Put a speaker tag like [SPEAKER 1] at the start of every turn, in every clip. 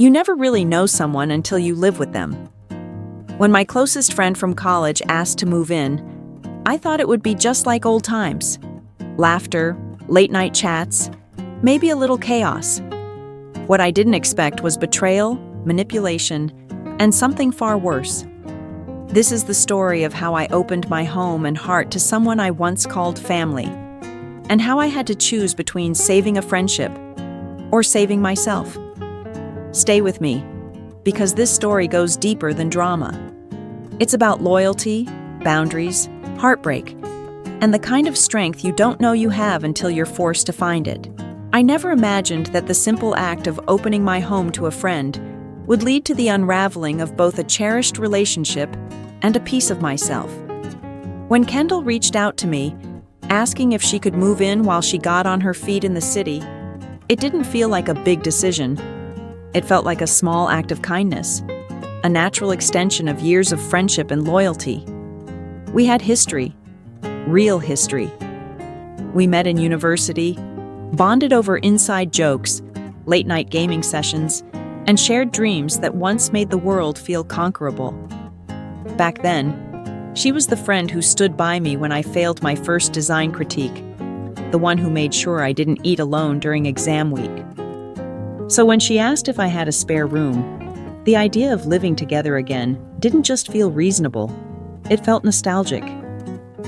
[SPEAKER 1] You never really know someone until you live with them. When my closest friend from college asked to move in, I thought it would be just like old times. Laughter, late-night chats, maybe a little chaos. What I didn't expect was betrayal, manipulation, and something far worse. This is the story of how I opened my home and heart to someone I once called family, and how I had to choose between saving a friendship or saving myself. Stay with me, because this story goes deeper than drama. It's about loyalty, boundaries, heartbreak, and the kind of strength you don't know you have until you're forced to find it. I never imagined that the simple act of opening my home to a friend would lead to the unraveling of both a cherished relationship and a piece of myself. When Kendall reached out to me, asking if she could move in while she got on her feet in the city, it didn't feel like a big decision. It felt like a small act of kindness, a natural extension of years of friendship and loyalty. We had history, real history. We met in university, bonded over inside jokes, late-night gaming sessions, and shared dreams that once made the world feel conquerable. Back then, she was the friend who stood by me when I failed my first design critique, the one who made sure I didn't eat alone during exam week. So when she asked if I had a spare room, the idea of living together again didn't just feel reasonable, it felt nostalgic,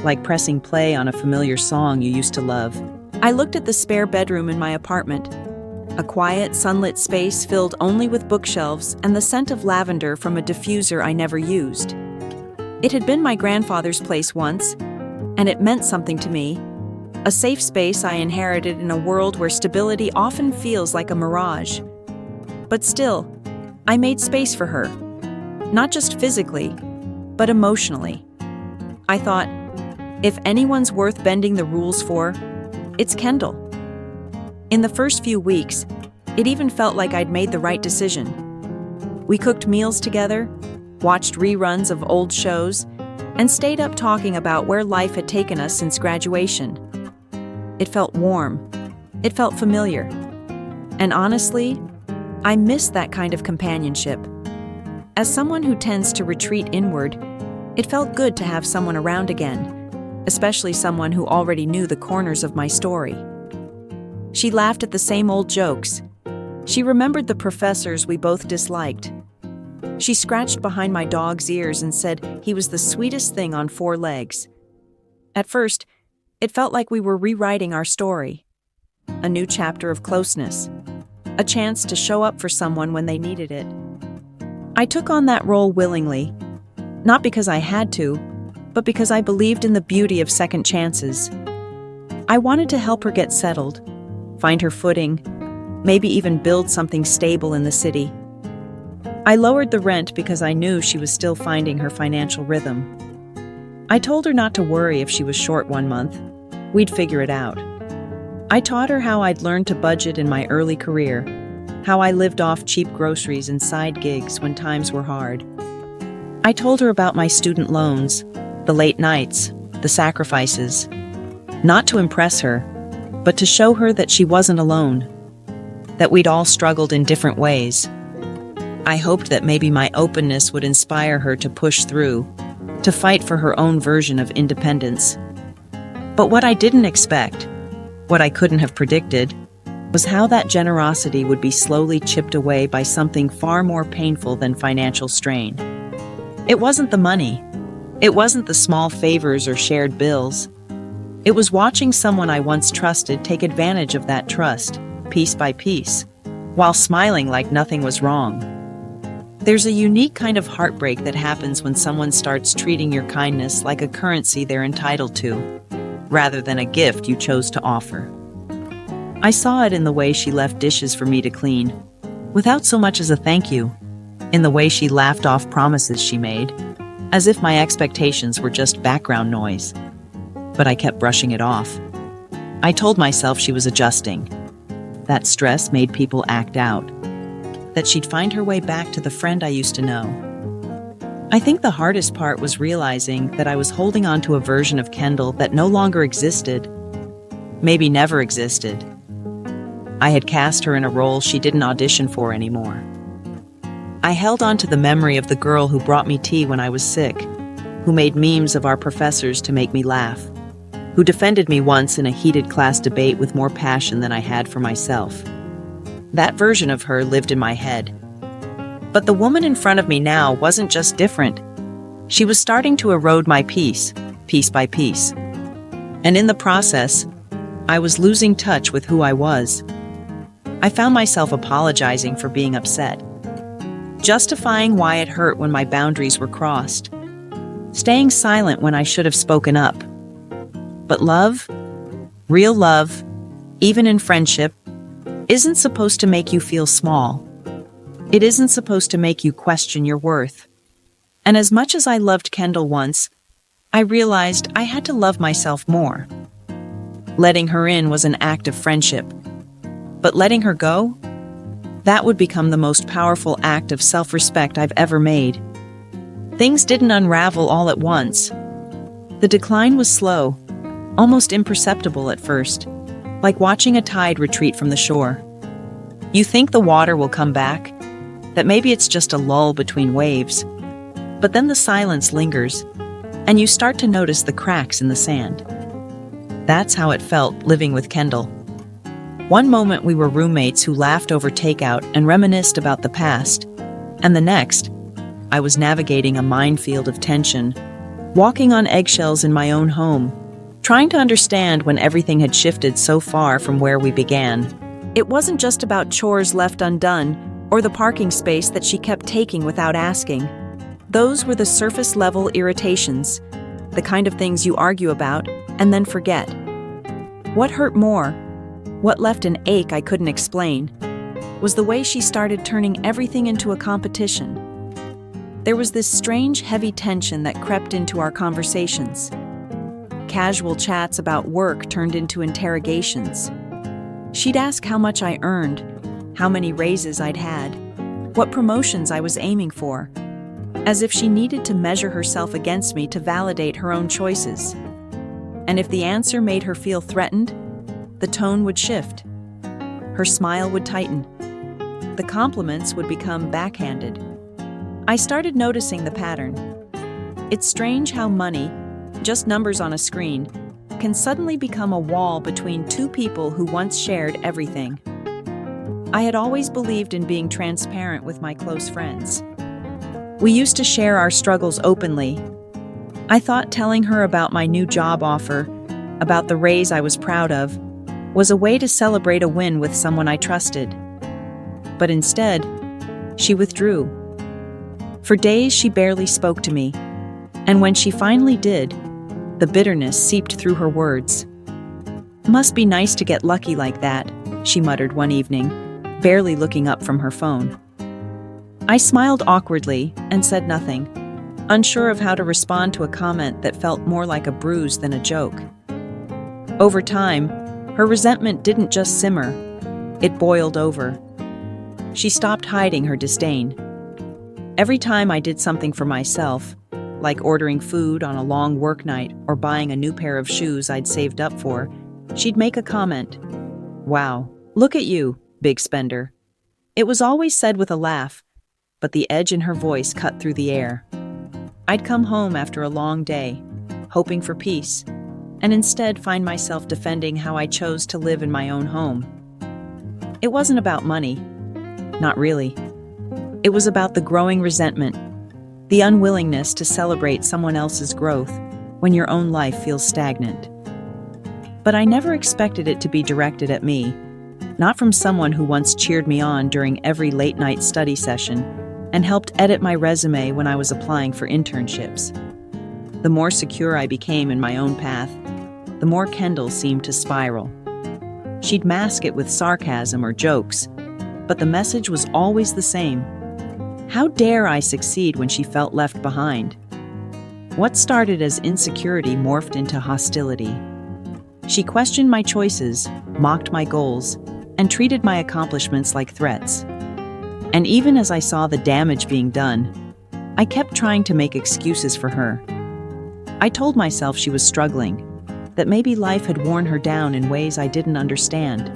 [SPEAKER 1] like pressing play on a familiar song you used to love. I looked at the spare bedroom in my apartment, a quiet, sunlit space filled only with bookshelves and the scent of lavender from a diffuser I never used. It had been my grandfather's place once, and it meant something to me, a safe space I inherited in a world where stability often feels like a mirage. But still, I made space for her, not just physically, but emotionally. I thought, if anyone's worth bending the rules for, it's Kendall. In the first few weeks, it even felt like I'd made the right decision. We cooked meals together, watched reruns of old shows, and stayed up talking about where life had taken us since graduation. It felt warm. It felt familiar. And honestly, I missed that kind of companionship. As someone who tends to retreat inward, it felt good to have someone around again, especially someone who already knew the corners of my story. She laughed at the same old jokes. She remembered the professors we both disliked. She scratched behind my dog's ears and said he was the sweetest thing on four legs. At first, it felt like we were rewriting our story. A new chapter of closeness. A chance to show up for someone when they needed it. I took on that role willingly, not because I had to, but because I believed in the beauty of second chances. I wanted to help her get settled, find her footing, maybe even build something stable in the city. I lowered the rent because I knew she was still finding her financial rhythm. I told her not to worry if she was short one month. We'd figure it out. I taught her how I'd learned to budget in my early career, how I lived off cheap groceries and side gigs when times were hard. I told her about my student loans, the late nights, the sacrifices, not to impress her, but to show her that she wasn't alone, that we'd all struggled in different ways. I hoped that maybe my openness would inspire her to push through, to fight for her own version of independence. But what I didn't expect, what I couldn't have predicted, was how that generosity would be slowly chipped away by something far more painful than financial strain. It wasn't the money. It wasn't the small favors or shared bills. It was watching someone I once trusted take advantage of that trust, piece by piece, while smiling like nothing was wrong. There's a unique kind of heartbreak that happens when someone starts treating your kindness like a currency they're entitled to, rather than a gift you chose to offer. I saw it in the way she left dishes for me to clean, without so much as a thank you, in the way she laughed off promises she made, as if my expectations were just background noise. But I kept brushing it off. I told myself she was adjusting. That stress made people act out. That she'd find her way back to the friend I used to know. I think the hardest part was realizing that I was holding on to a version of Kendall that no longer existed, maybe never existed. I had cast her in a role she didn't audition for anymore. I held on to the memory of the girl who brought me tea when I was sick, who made memes of our professors to make me laugh, who defended me once in a heated class debate with more passion than I had for myself. That version of her lived in my head. But the woman in front of me now wasn't just different. She was starting to erode my peace, piece by piece. And in the process, I was losing touch with who I was. I found myself apologizing for being upset, justifying why it hurt when my boundaries were crossed, staying silent when I should have spoken up. But love, real love, even in friendship, isn't supposed to make you feel small. It isn't supposed to make you question your worth. And as much as I loved Kendall once, I realized I had to love myself more. Letting her in was an act of friendship. But letting her go? That would become the most powerful act of self-respect I've ever made. Things didn't unravel all at once. The decline was slow, almost imperceptible at first, like watching a tide retreat from the shore. You think the water will come back, that maybe it's just a lull between waves. But then the silence lingers, and you start to notice the cracks in the sand. That's how it felt living with Kendall. One moment we were roommates who laughed over takeout and reminisced about the past, and the next, I was navigating a minefield of tension, walking on eggshells in my own home, trying to understand when everything had shifted so far from where we began. It wasn't just about chores left undone or the parking space that she kept taking without asking. Those were the surface-level irritations, the kind of things you argue about and then forget. What hurt more, what left an ache I couldn't explain, was the way she started turning everything into a competition. There was this strange, heavy tension that crept into our conversations. Casual chats about work turned into interrogations. She'd ask how much I earned, how many raises I'd had, what promotions I was aiming for, as if she needed to measure herself against me to validate her own choices. And if the answer made her feel threatened, the tone would shift. Her smile would tighten. The compliments would become backhanded. I started noticing the pattern. It's strange how money, just numbers on a screen, can suddenly become a wall between two people who once shared everything. I had always believed in being transparent with my close friends. We used to share our struggles openly. I thought telling her about my new job offer, about the raise I was proud of, was a way to celebrate a win with someone I trusted. But instead, she withdrew. For days, she barely spoke to me, and when she finally did, the bitterness seeped through her words. "Must be nice to get lucky like that," she muttered one evening, barely looking up from her phone. I smiled awkwardly and said nothing, unsure of how to respond to a comment that felt more like a bruise than a joke. Over time, her resentment didn't just simmer, it boiled over. She stopped hiding her disdain. Every time I did something for myself, like ordering food on a long work night or buying a new pair of shoes I'd saved up for, she'd make a comment. "Wow, look at you, big spender." It was always said with a laugh, but the edge in her voice cut through the air. I'd come home after a long day, hoping for peace, and instead find myself defending how I chose to live in my own home. It wasn't about money. Not really. It was about the growing resentment, the unwillingness to celebrate someone else's growth when your own life feels stagnant. But I never expected it to be directed at me, not from someone who once cheered me on during every late-night study session and helped edit my resume when I was applying for internships. The more secure I became in my own path, the more Kendall seemed to spiral. She'd mask it with sarcasm or jokes, but the message was always the same. How dare I succeed when she felt left behind? What started as insecurity morphed into hostility. She questioned my choices, mocked my goals, and treated my accomplishments like threats. And even as I saw the damage being done, I kept trying to make excuses for her. I told myself she was struggling, that maybe life had worn her down in ways I didn't understand,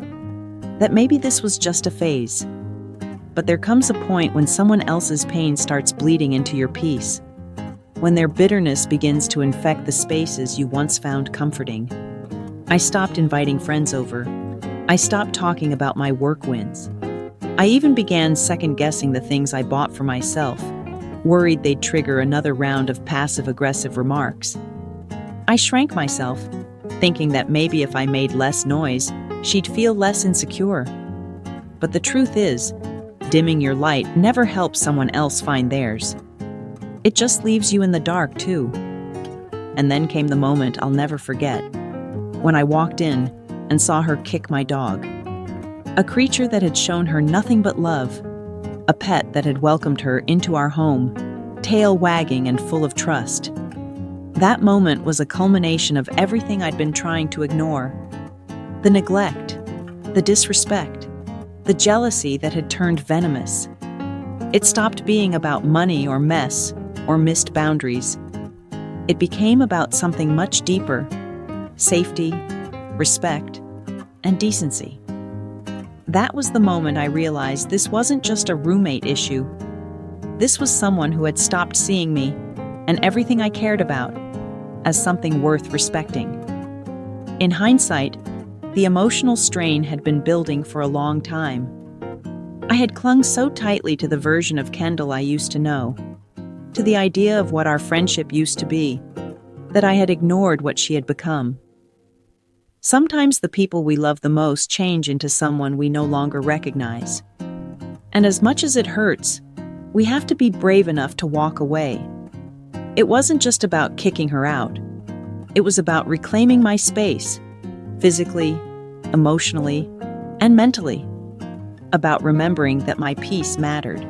[SPEAKER 1] that maybe this was just a phase. But there comes a point when someone else's pain starts bleeding into your peace, when their bitterness begins to infect the spaces you once found comforting. I stopped inviting friends over. I stopped talking about my work wins. I even began second-guessing the things I bought for myself, worried they'd trigger another round of passive-aggressive remarks. I shrank myself, thinking that maybe if I made less noise, she'd feel less insecure. But the truth is, dimming your light never helps someone else find theirs. It just leaves you in the dark, too. And then came the moment I'll never forget, when I walked in and saw her kick my dog. A creature that had shown her nothing but love, a pet that had welcomed her into our home, tail wagging and full of trust. That moment was a culmination of everything I'd been trying to ignore. The neglect, the disrespect, the jealousy that had turned venomous. It stopped being about money or mess or missed boundaries. It became about something much deeper: safety, respect, and decency. That was the moment I realized this wasn't just a roommate issue. This was someone who had stopped seeing me and everything I cared about as something worth respecting. In hindsight, the emotional strain had been building for a long time. I had clung so tightly to the version of Kendall I used to know, to the idea of what our friendship used to be, that I had ignored what she had become. Sometimes the people we love the most change into someone we no longer recognize. And as much as it hurts, we have to be brave enough to walk away. It wasn't just about kicking her out. It was about reclaiming my space, physically, emotionally, and mentally. About remembering that my peace mattered,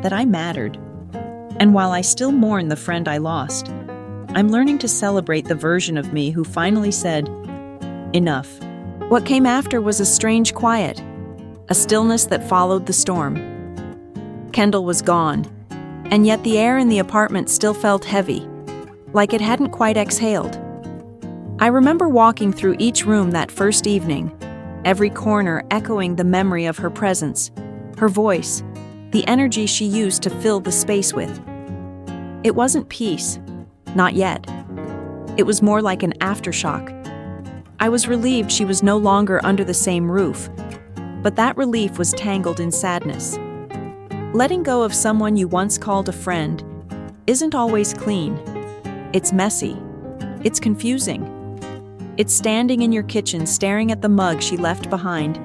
[SPEAKER 1] that I mattered. And while I still mourn the friend I lost, I'm learning to celebrate the version of me who finally said, "Enough." What came after was a strange quiet, a stillness that followed the storm. Kendall was gone, and yet the air in the apartment still felt heavy, like it hadn't quite exhaled. I remember walking through each room that first evening, every corner echoing the memory of her presence, her voice, the energy she used to fill the space with. It wasn't peace, not yet. It was more like an aftershock. I was relieved she was no longer under the same roof, but that relief was tangled in sadness. Letting go of someone you once called a friend isn't always clean. It's messy. It's confusing. It's standing in your kitchen staring at the mug she left behind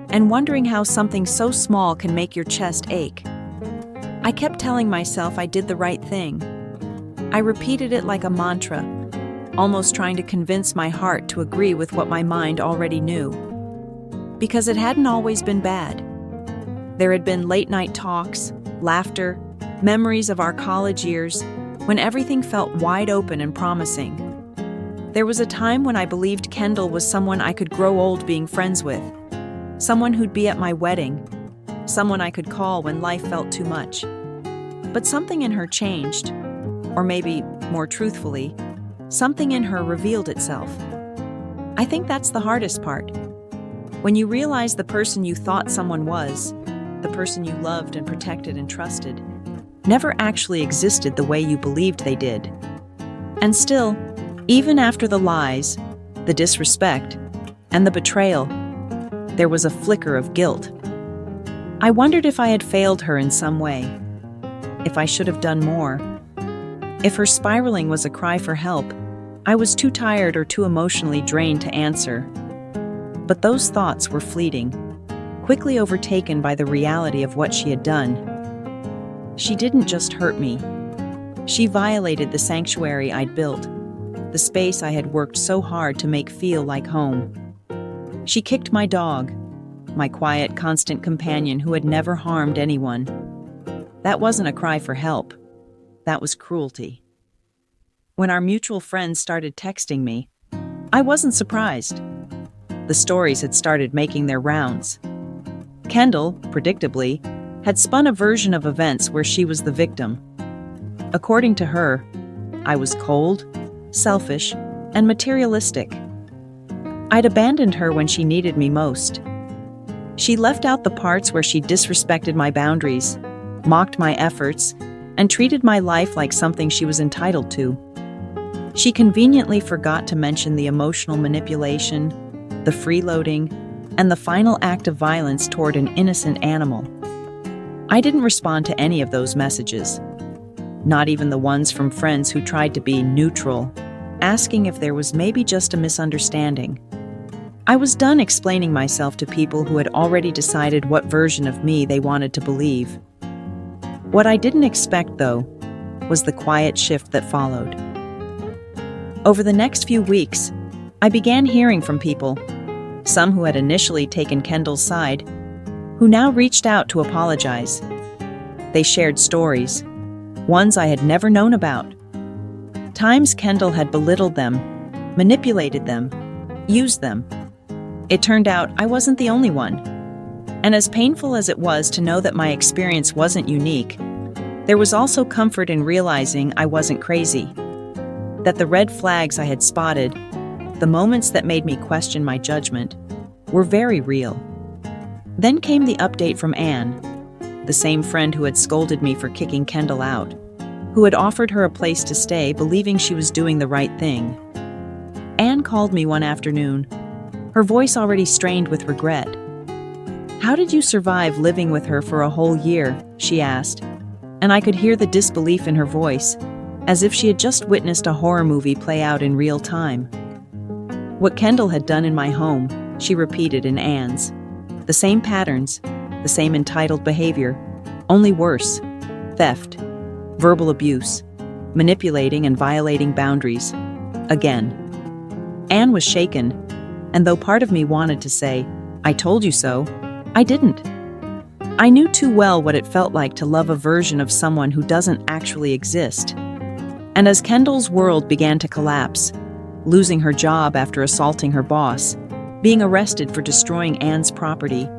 [SPEAKER 1] and wondering how something so small can make your chest ache. I kept telling myself I did the right thing. I repeated it like a mantra, almost trying to convince my heart to agree with what my mind already knew. Because it hadn't always been bad. There had been late-night talks, laughter, memories of our college years, when everything felt wide open and promising. There was a time when I believed Kendall was someone I could grow old being friends with, someone who'd be at my wedding, someone I could call when life felt too much. But something in her changed, or maybe, more truthfully, something in her revealed itself. I think that's the hardest part. When you realize the person you thought someone was, the person you loved and protected and trusted, never actually existed the way you believed they did. And still, even after the lies, the disrespect, and the betrayal, there was a flicker of guilt. I wondered if I had failed her in some way, if I should have done more. If her spiraling was a cry for help, I was too tired or too emotionally drained to answer. But those thoughts were fleeting, quickly overtaken by the reality of what she had done. She didn't just hurt me. She violated the sanctuary I'd built, the space I had worked so hard to make feel like home. She kicked my dog, my quiet, constant companion who had never harmed anyone. That wasn't a cry for help. That was cruelty. When our mutual friends started texting me, I wasn't surprised. The stories had started making their rounds. Kendall, predictably, had spun a version of events where she was the victim. According to her, I was cold, selfish, and materialistic. I'd abandoned her when she needed me most. She left out the parts where she disrespected my boundaries, mocked my efforts, and treated my life like something she was entitled to. She conveniently forgot to mention the emotional manipulation, the freeloading, and the final act of violence toward an innocent animal. I didn't respond to any of those messages, not even the ones from friends who tried to be neutral, asking if there was maybe just a misunderstanding. I was done explaining myself to people who had already decided what version of me they wanted to believe. What I didn't expect, though, was the quiet shift that followed. Over the next few weeks, I began hearing from people, some who had initially taken Kendall's side, who now reached out to apologize. They shared stories, ones I had never known about. Times Kendall had belittled them, manipulated them, used them. It turned out I wasn't the only one. And as painful as it was to know that my experience wasn't unique, there was also comfort in realizing I wasn't crazy. That the red flags I had spotted, the moments that made me question my judgment, were very real. Then came the update from Anne, the same friend who had scolded me for kicking Kendall out, who had offered her a place to stay, believing she was doing the right thing. Anne called me one afternoon, her voice already strained with regret. "How did you survive living with her for a whole year?" she asked, and I could hear the disbelief in her voice, as if she had just witnessed a horror movie play out in real time. What Kendall had done in my home, she repeated in Anne's. The same patterns, the same entitled behavior, only worse. Theft, verbal abuse, manipulating and violating boundaries. Again. Anne was shaken, and though part of me wanted to say, "I told you so," I didn't. I knew too well what it felt like to love a version of someone who doesn't actually exist. And as Kendall's world began to collapse, losing her job after assaulting her boss, being arrested for destroying Anne's property,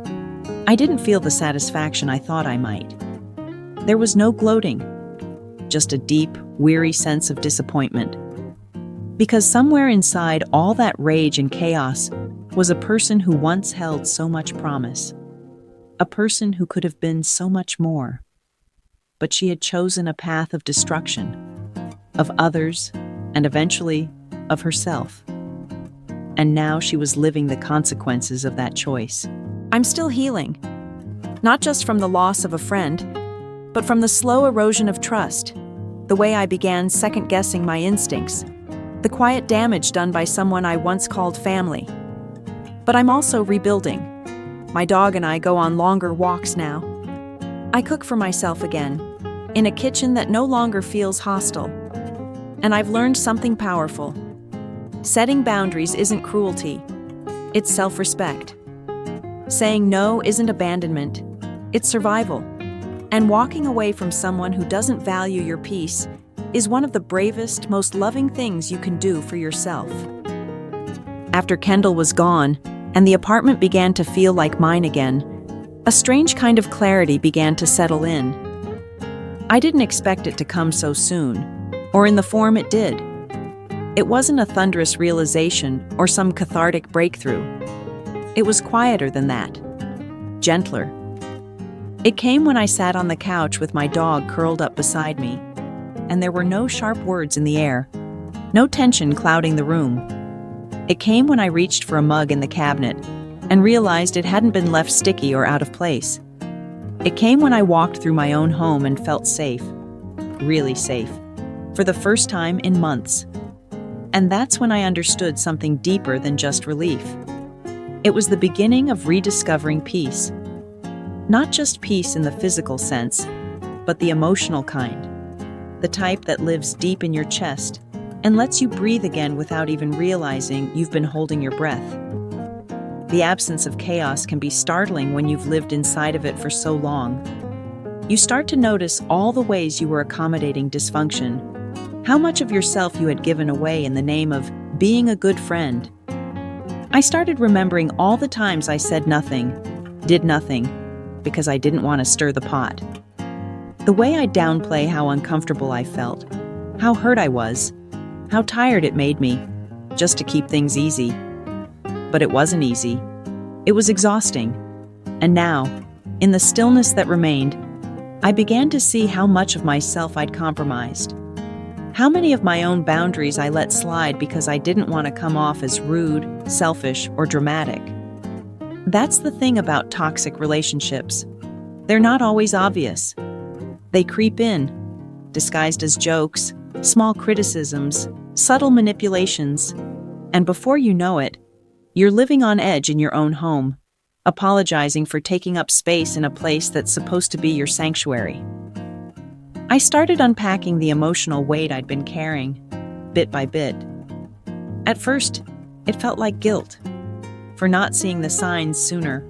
[SPEAKER 1] I didn't feel the satisfaction I thought I might. There was no gloating, just a deep, weary sense of disappointment. Because somewhere inside all that rage and chaos was a person who once held so much promise. A person who could have been so much more. But she had chosen a path of destruction, of others, and eventually of herself. And now she was living the consequences of that choice. I'm still healing, not just from the loss of a friend, but from the slow erosion of trust, the way I began second-guessing my instincts, the quiet damage done by someone I once called family. But I'm also rebuilding. My dog and I go on longer walks now. I cook for myself again, in a kitchen that no longer feels hostile. And I've learned something powerful. Setting boundaries isn't cruelty, it's self-respect. Saying no isn't abandonment, it's survival. And walking away from someone who doesn't value your peace is one of the bravest, most loving things you can do for yourself. After Kendall was gone, and the apartment began to feel like mine again, a strange kind of clarity began to settle in. I didn't expect it to come so soon, or in the form it did. It wasn't a thunderous realization or some cathartic breakthrough. It was quieter than that, gentler. It came when I sat on the couch with my dog curled up beside me, and there were no sharp words in the air, no tension clouding the room. It came when I reached for a mug in the cabinet and realized it hadn't been left sticky or out of place. It came when I walked through my own home and felt safe, really safe, for the first time in months. And that's when I understood something deeper than just relief. It was the beginning of rediscovering peace. Not just peace in the physical sense, but the emotional kind. The type that lives deep in your chest and lets you breathe again without even realizing you've been holding your breath. The absence of chaos can be startling when you've lived inside of it for so long. You start to notice all the ways you were accommodating dysfunction, how much of yourself you had given away in the name of being a good friend. I started remembering all the times I said nothing, did nothing, because I didn't want to stir the pot. The way I'd downplay how uncomfortable I felt, how hurt I was, how tired it made me, just to keep things easy. But it wasn't easy. It was exhausting. And now, in the stillness that remained, I began to see how much of myself I'd compromised. How many of my own boundaries I let slide because I didn't want to come off as rude, selfish, or dramatic. That's the thing about toxic relationships. They're not always obvious. They creep in, disguised as jokes, small criticisms, subtle manipulations, and before you know it, you're living on edge in your own home, apologizing for taking up space in a place that's supposed to be your sanctuary. I started unpacking the emotional weight I'd been carrying, bit by bit. At first, it felt like guilt, for not seeing the signs sooner,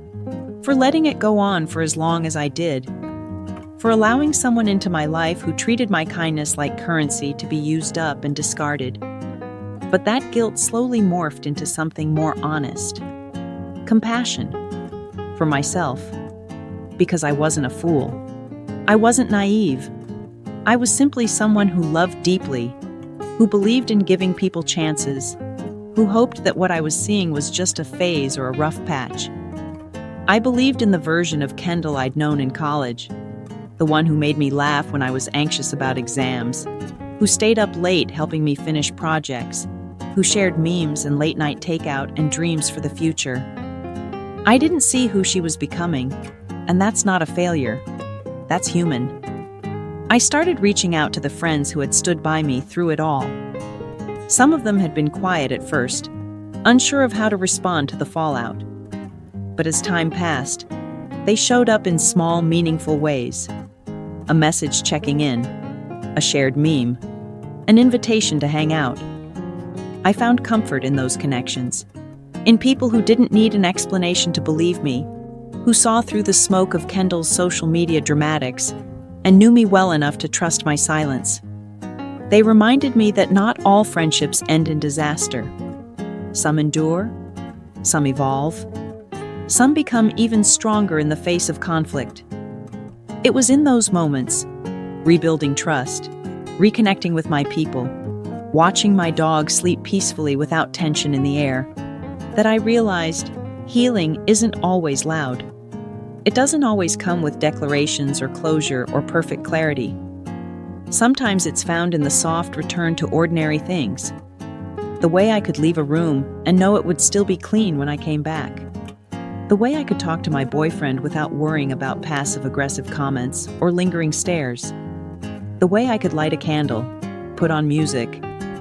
[SPEAKER 1] for letting it go on for as long as I did, for allowing someone into my life who treated my kindness like currency to be used up and discarded. But that guilt slowly morphed into something more honest. Compassion. For myself. Because I wasn't a fool. I wasn't naive. I was simply someone who loved deeply, who believed in giving people chances, who hoped that what I was seeing was just a phase or a rough patch. I believed in the version of Kendall I'd known in college, the one who made me laugh when I was anxious about exams, who stayed up late helping me finish projects, who shared memes and late-night takeout and dreams for the future. I didn't see who she was becoming, and that's not a failure. That's human. I started reaching out to the friends who had stood by me through it all. Some of them had been quiet at first, unsure of how to respond to the fallout. But as time passed, they showed up in small, meaningful ways. A message checking in, a shared meme, an invitation to hang out. I found comfort in those connections, in people who didn't need an explanation to believe me, who saw through the smoke of Kendall's social media dramatics and knew me well enough to trust my silence. They reminded me that not all friendships end in disaster. Some endure, some evolve, some become even stronger in the face of conflict. It was in those moments, rebuilding trust, reconnecting with my people, watching my dog sleep peacefully without tension in the air, that I realized healing isn't always loud. It doesn't always come with declarations or closure or perfect clarity. Sometimes it's found in the soft return to ordinary things. The way I could leave a room and know it would still be clean when I came back. The way I could talk to my boyfriend without worrying about passive-aggressive comments or lingering stares. The way I could light a candle, put on music,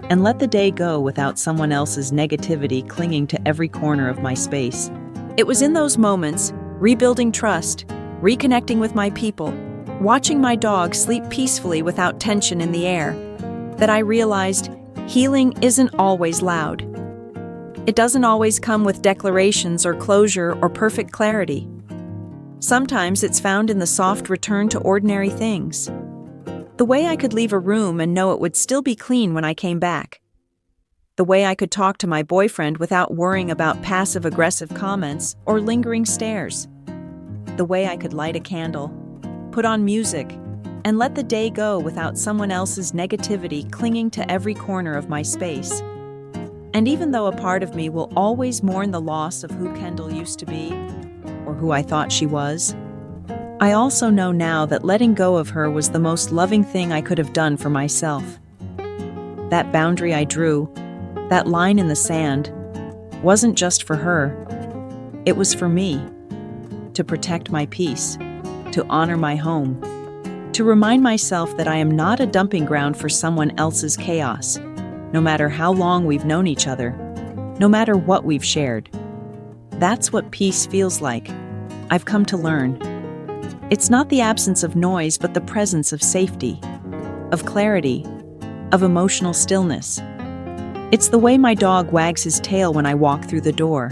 [SPEAKER 1] and let the day go without someone else's negativity clinging to every corner of my space. It was in those moments, rebuilding trust, reconnecting with my people, watching my dog sleep peacefully without tension in the air, that I realized healing isn't always loud. It doesn't always come with declarations or closure or perfect clarity. Sometimes it's found in the soft return to ordinary things. The way I could leave a room and know it would still be clean when I came back. The way I could talk to my boyfriend without worrying about passive-aggressive comments or lingering stares. The way I could light a candle, put on music, and let the day go without someone else's negativity clinging to every corner of my space. And even though a part of me will always mourn the loss of who Kendall used to be, or who I thought she was, I also know now that letting go of her was the most loving thing I could have done for myself. That boundary I drew, that line in the sand, wasn't just for her. It was for me, to protect my peace, to honor my home, to remind myself that I am not a dumping ground for someone else's chaos, no matter how long we've known each other, no matter what we've shared. That's what peace feels like. I've come to learn. It's not the absence of noise, but the presence of safety, of clarity, of emotional stillness. It's the way my dog wags his tail when I walk through the door,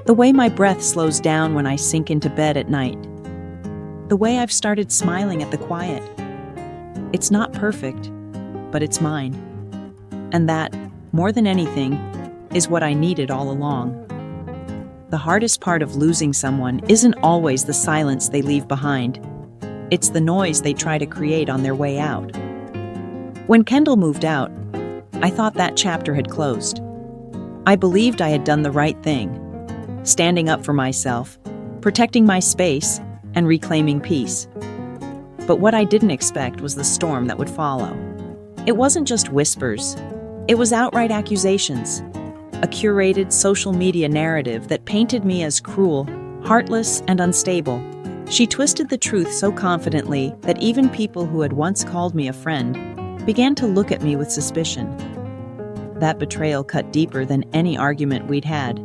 [SPEAKER 1] the way my breath slows down when I sink into bed at night, the way I've started smiling at the quiet. It's not perfect, but it's mine. And that, more than anything, is what I needed all along. The hardest part of losing someone isn't always the silence they leave behind. It's the noise they try to create on their way out. When Kendall moved out, I thought that chapter had closed. I believed I had done the right thing, standing up for myself, protecting my space and reclaiming peace. But what I didn't expect was the storm that would follow. It wasn't just whispers. It was outright accusations, a curated social media narrative that painted me as cruel, heartless, and unstable. She twisted the truth so confidently that even people who had once called me a friend began to look at me with suspicion. That betrayal cut deeper than any argument we'd had.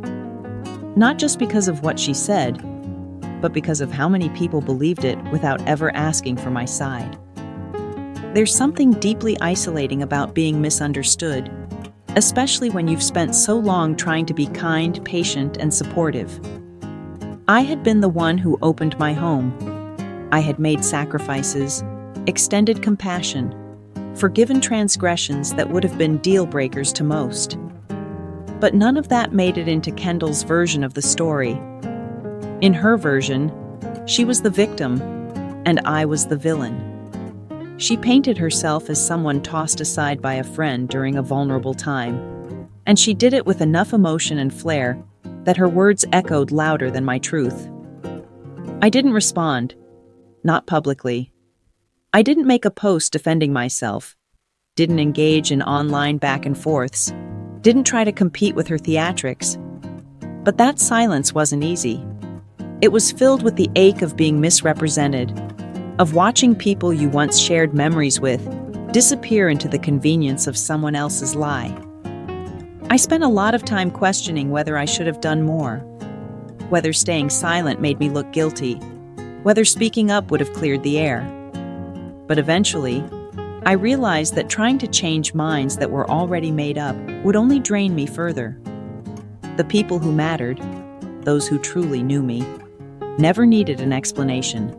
[SPEAKER 1] Not just because of what she said, but because of how many people believed it without ever asking for my side. There's something deeply isolating about being misunderstood, especially when you've spent so long trying to be kind, patient, and supportive. I had been the one who opened my home. I had made sacrifices, extended compassion, forgiven transgressions that would have been deal breakers to most. But none of that made it into Kendall's version of the story. In her version, she was the victim, and I was the villain. She painted herself as someone tossed aside by a friend during a vulnerable time, and she did it with enough emotion and flair that her words echoed louder than my truth. I didn't respond, not publicly. I didn't make a post defending myself, didn't engage in online back and forths, didn't try to compete with her theatrics. But that silence wasn't easy. It was filled with the ache of being misrepresented, of watching people you once shared memories with disappear into the convenience of someone else's lie. I spent a lot of time questioning whether I should have done more, whether staying silent made me look guilty, whether speaking up would have cleared the air. But eventually, I realized that trying to change minds that were already made up would only drain me further. The people who mattered, those who truly knew me, never needed an explanation.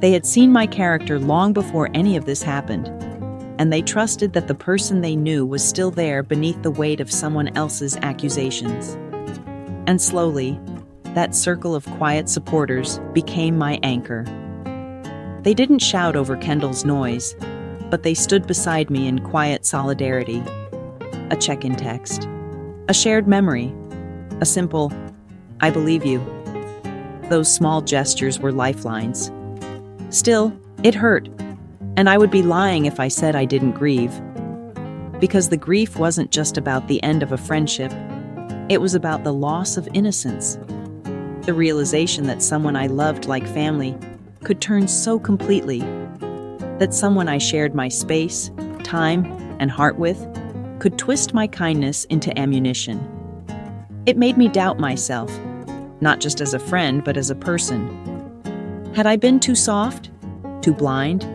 [SPEAKER 1] They had seen my character long before any of this happened, and they trusted that the person they knew was still there beneath the weight of someone else's accusations. And slowly, that circle of quiet supporters became my anchor. They didn't shout over Kendall's noise, but they stood beside me in quiet solidarity. A check-in text, a shared memory, a simple, "I believe you." Those small gestures were lifelines. Still, it hurt, and I would be lying if I said I didn't grieve. Because the grief wasn't just about the end of a friendship, it was about the loss of innocence. The realization that someone I loved like family could turn so completely, that someone I shared my space, time, and heart with could twist my kindness into ammunition. It made me doubt myself, not just as a friend, but as a person. Had I been too soft? Too blind?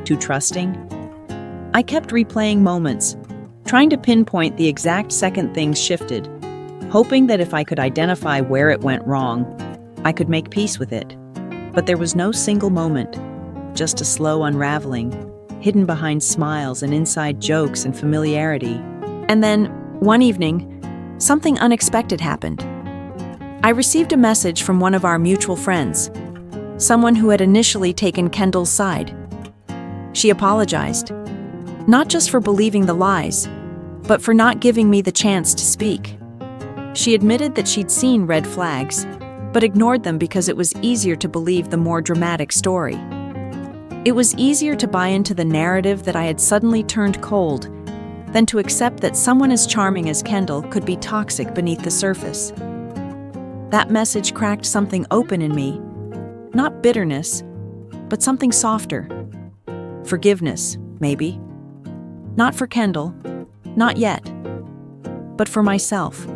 [SPEAKER 1] Too trusting? I kept replaying moments, trying to pinpoint the exact second things shifted, hoping that if I could identify where it went wrong, I could make peace with it. But there was no single moment, just a slow unraveling, hidden behind smiles and inside jokes and familiarity. And then, one evening, something unexpected happened. I received a message from one of our mutual friends, someone who had initially taken Kendall's side. She apologized, not just for believing the lies, but for not giving me the chance to speak. She admitted that she'd seen red flags, but ignored them because it was easier to believe the more dramatic story. It was easier to buy into the narrative that I had suddenly turned cold than to accept that someone as charming as Kendall could be toxic beneath the surface. That message cracked something open in me, not bitterness, but something softer. Forgiveness, maybe. Not for Kendall, not yet, but for myself.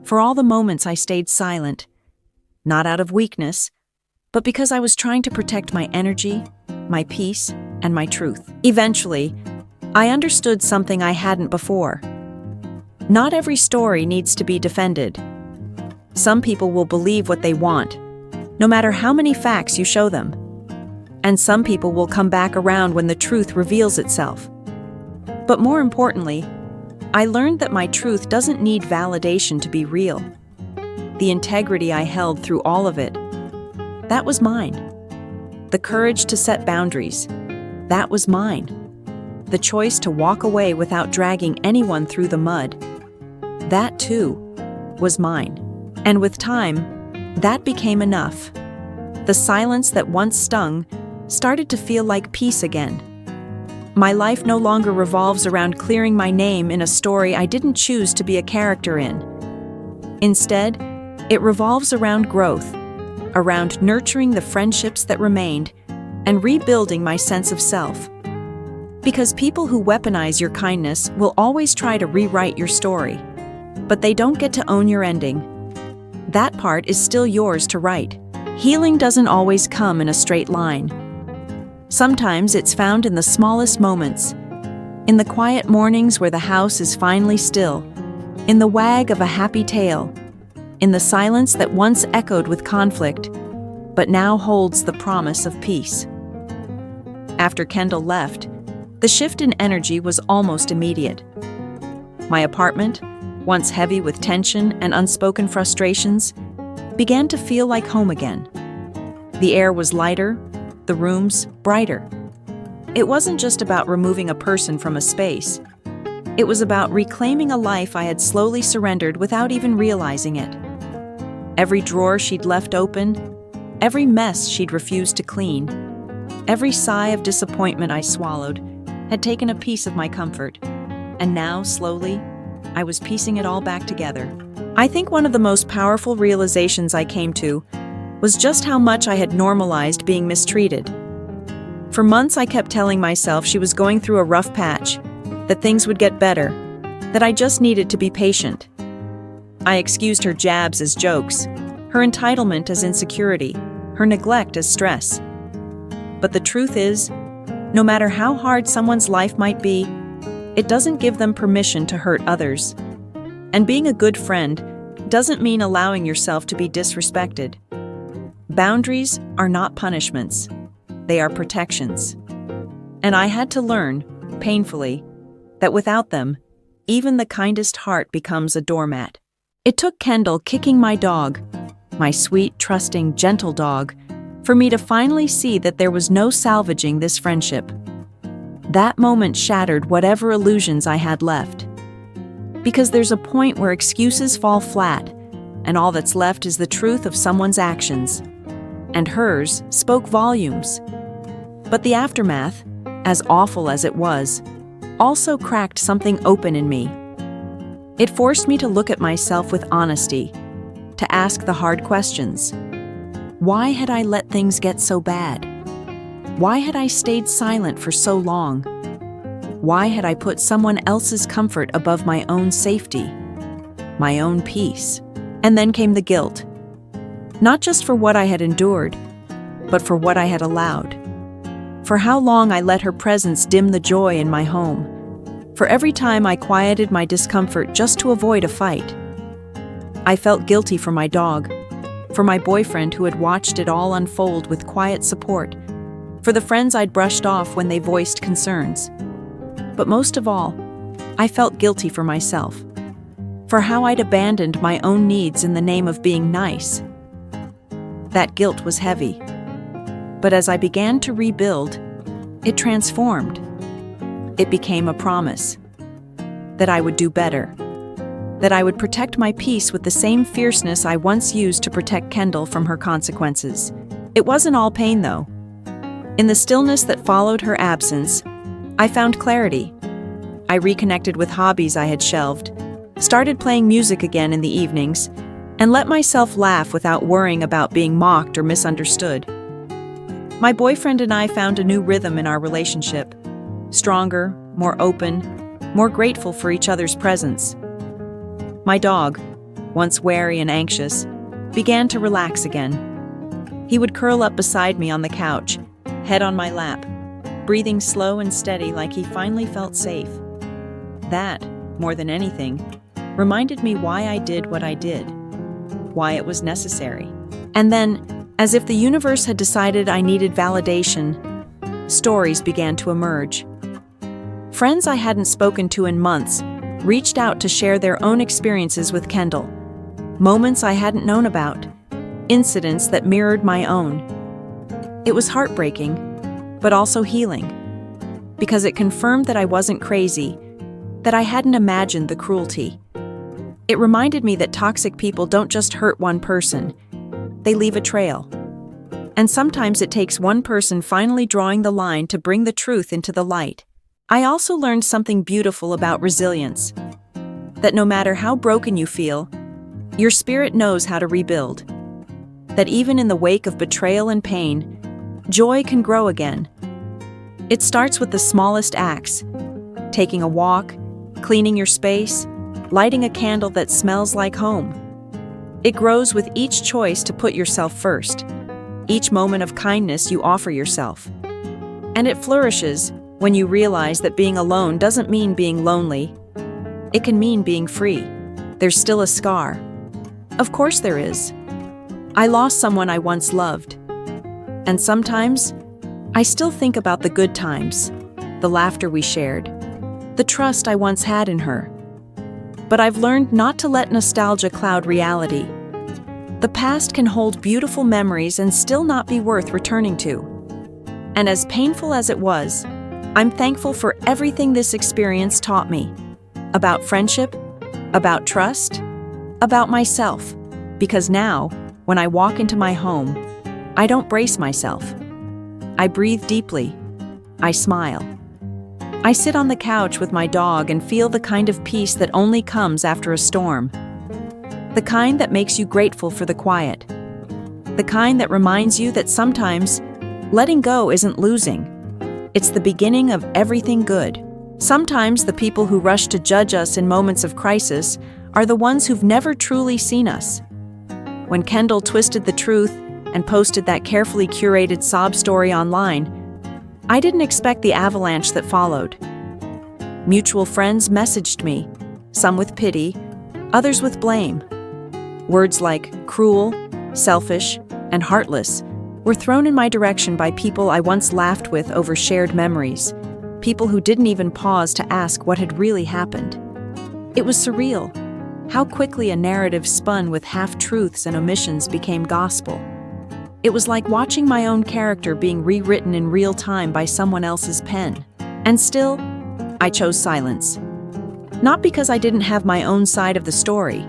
[SPEAKER 1] For all the moments I stayed silent, not out of weakness, but because I was trying to protect my energy, my peace, and my truth. Eventually, I understood something I hadn't before. Not every story needs to be defended. Some people will believe what they want, no matter how many facts you show them. And some people will come back around when the truth reveals itself. But more importantly, I learned that my truth doesn't need validation to be real. The integrity I held through all of it, that was mine. The courage to set boundaries, that was mine. The choice to walk away without dragging anyone through the mud, that too was mine. And with time, That became enough. The silence that once stung started to feel like peace again. My life no longer revolves around clearing my name in a story I didn't choose to be a character in. Instead, it revolves around growth, around nurturing the friendships that remained, and rebuilding my sense of self. Because people who weaponize your kindness will always try to rewrite your story, but they don't get to own your ending. That part is still yours to write. Healing doesn't always come in a straight line. Sometimes it's found in the smallest moments, in the quiet mornings where the house is finally still, in the wag of a happy tail, in the silence that once echoed with conflict, but now holds the promise of peace. After Kendall left, the shift in energy was almost immediate. My apartment, once heavy with tension and unspoken frustrations, began to feel like home again. The air was lighter, the rooms brighter. It wasn't just about removing a person from a space. It was about reclaiming a life I had slowly surrendered without even realizing it. Every drawer she'd left open, every mess she'd refused to clean, every sigh of disappointment I swallowed had taken a piece of my comfort. And now, slowly, I was piecing it all back together. I think one of the most powerful realizations I came to was just how much I had normalized being mistreated. For months, I kept telling myself she was going through a rough patch, that things would get better, that I just needed to be patient. I excused her jabs as jokes, her entitlement as insecurity, her neglect as stress. But the truth is, no matter how hard someone's life might be, it doesn't give them permission to hurt others. And being a good friend doesn't mean allowing yourself to be disrespected. Boundaries are not punishments. They are protections. And I had to learn, painfully, that without them, even the kindest heart becomes a doormat. It took Kendall kicking my dog, my sweet, trusting, gentle dog, for me to finally see that there was no salvaging this friendship. That moment shattered whatever illusions I had left. Because there's a point where excuses fall flat, and all that's left is the truth of someone's actions. And hers spoke volumes. But the aftermath, as awful as it was, also cracked something open in me. It forced me to look at myself with honesty, to ask the hard questions. Why had I let things get so bad? Why had I stayed silent for so long? Why had I put someone else's comfort above my own safety, my own peace? And then came the guilt. Not just for what I had endured, but for what I had allowed. For how long I let her presence dim the joy in my home. For every time I quieted my discomfort just to avoid a fight. I felt guilty for my dog, for my boyfriend who had watched it all unfold with quiet support, for the friends I'd brushed off when they voiced concerns. But most of all, I felt guilty for myself, for how I'd abandoned my own needs in the name of being nice. That guilt was heavy. But as I began to rebuild, it transformed. It became a promise that I would do better, that I would protect my peace with the same fierceness I once used to protect Kendall from her consequences. It wasn't all pain, though. In the stillness that followed her absence, I found clarity. I reconnected with hobbies I had shelved, started playing music again in the evenings, and let myself laugh without worrying about being mocked or misunderstood. My boyfriend and I found a new rhythm in our relationship, stronger, more open, more grateful for each other's presence. My dog, once wary and anxious, began to relax again. He would curl up beside me on the couch, head on my lap, breathing slow and steady like he finally felt safe. That, more than anything, reminded me why I did what I did, why it was necessary. And then, as if the universe had decided I needed validation, stories began to emerge. Friends I hadn't spoken to in months reached out to share their own experiences with Kendall, moments I hadn't known about, incidents that mirrored my own. It was heartbreaking, but also healing, because it confirmed that I wasn't crazy, that I hadn't imagined the cruelty. It reminded me that toxic people don't just hurt one person, they leave a trail. And sometimes it takes one person finally drawing the line to bring the truth into the light. I also learned something beautiful about resilience. That no matter how broken you feel, your spirit knows how to rebuild. That even in the wake of betrayal and pain, joy can grow again. It starts with the smallest acts: taking a walk, cleaning your space, lighting a candle that smells like home. It grows with each choice to put yourself first, each moment of kindness you offer yourself. And it flourishes when you realize that being alone doesn't mean being lonely. It can mean being free. There's still a scar. Of course there is. I lost someone I once loved. And sometimes, I still think about the good times, the laughter we shared, the trust I once had in her. But I've learned not to let nostalgia cloud reality. The past can hold beautiful memories and still not be worth returning to. And as painful as it was, I'm thankful for everything this experience taught me. About friendship, about trust, about myself. Because now, when I walk into my home, I don't brace myself. I breathe deeply. I smile. I sit on the couch with my dog and feel the kind of peace that only comes after a storm. The kind that makes you grateful for the quiet. The kind that reminds you that sometimes letting go isn't losing. It's the beginning of everything good. Sometimes the people who rush to judge us in moments of crisis are the ones who've never truly seen us. When Kendall twisted the truth and posted that carefully curated sob story online, I didn't expect the avalanche that followed. Mutual friends messaged me, some with pity, others with blame. Words like cruel, selfish, and heartless were thrown in my direction by people I once laughed with over shared memories, people who didn't even pause to ask what had really happened. It was surreal, how quickly a narrative spun with half-truths and omissions became gospel. It was like watching my own character being rewritten in real time by someone else's pen. And still, I chose silence. Not because I didn't have my own side of the story,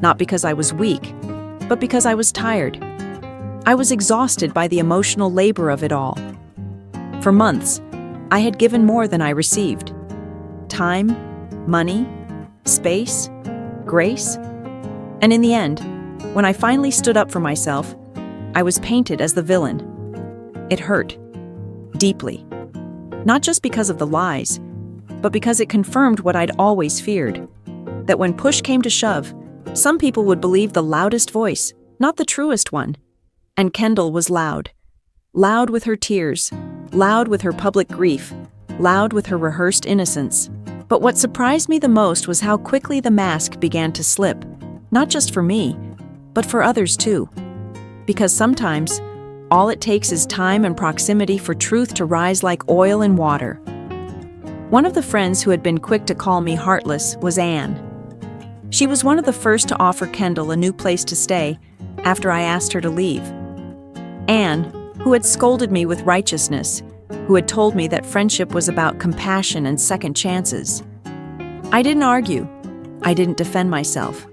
[SPEAKER 1] not because I was weak, but because I was tired. I was exhausted by the emotional labor of it all. For months, I had given more than I received. Time, money, space, grace. And in the end, when I finally stood up for myself, I was painted as the villain. It hurt. Deeply. Not just because of the lies, but because it confirmed what I'd always feared. That when push came to shove, some people would believe the loudest voice, not the truest one. And Kendall was loud. Loud with her tears, loud with her public grief, loud with her rehearsed innocence. But what surprised me the most was how quickly the mask began to slip, not just for me, but for others too. Because sometimes, all it takes is time and proximity for truth to rise like oil in water. One of the friends who had been quick to call me heartless was Anne. She was one of the first to offer Kendall a new place to stay after I asked her to leave. Anne, who had scolded me with righteousness, who had told me that friendship was about compassion and second chances. I didn't argue. I didn't defend myself.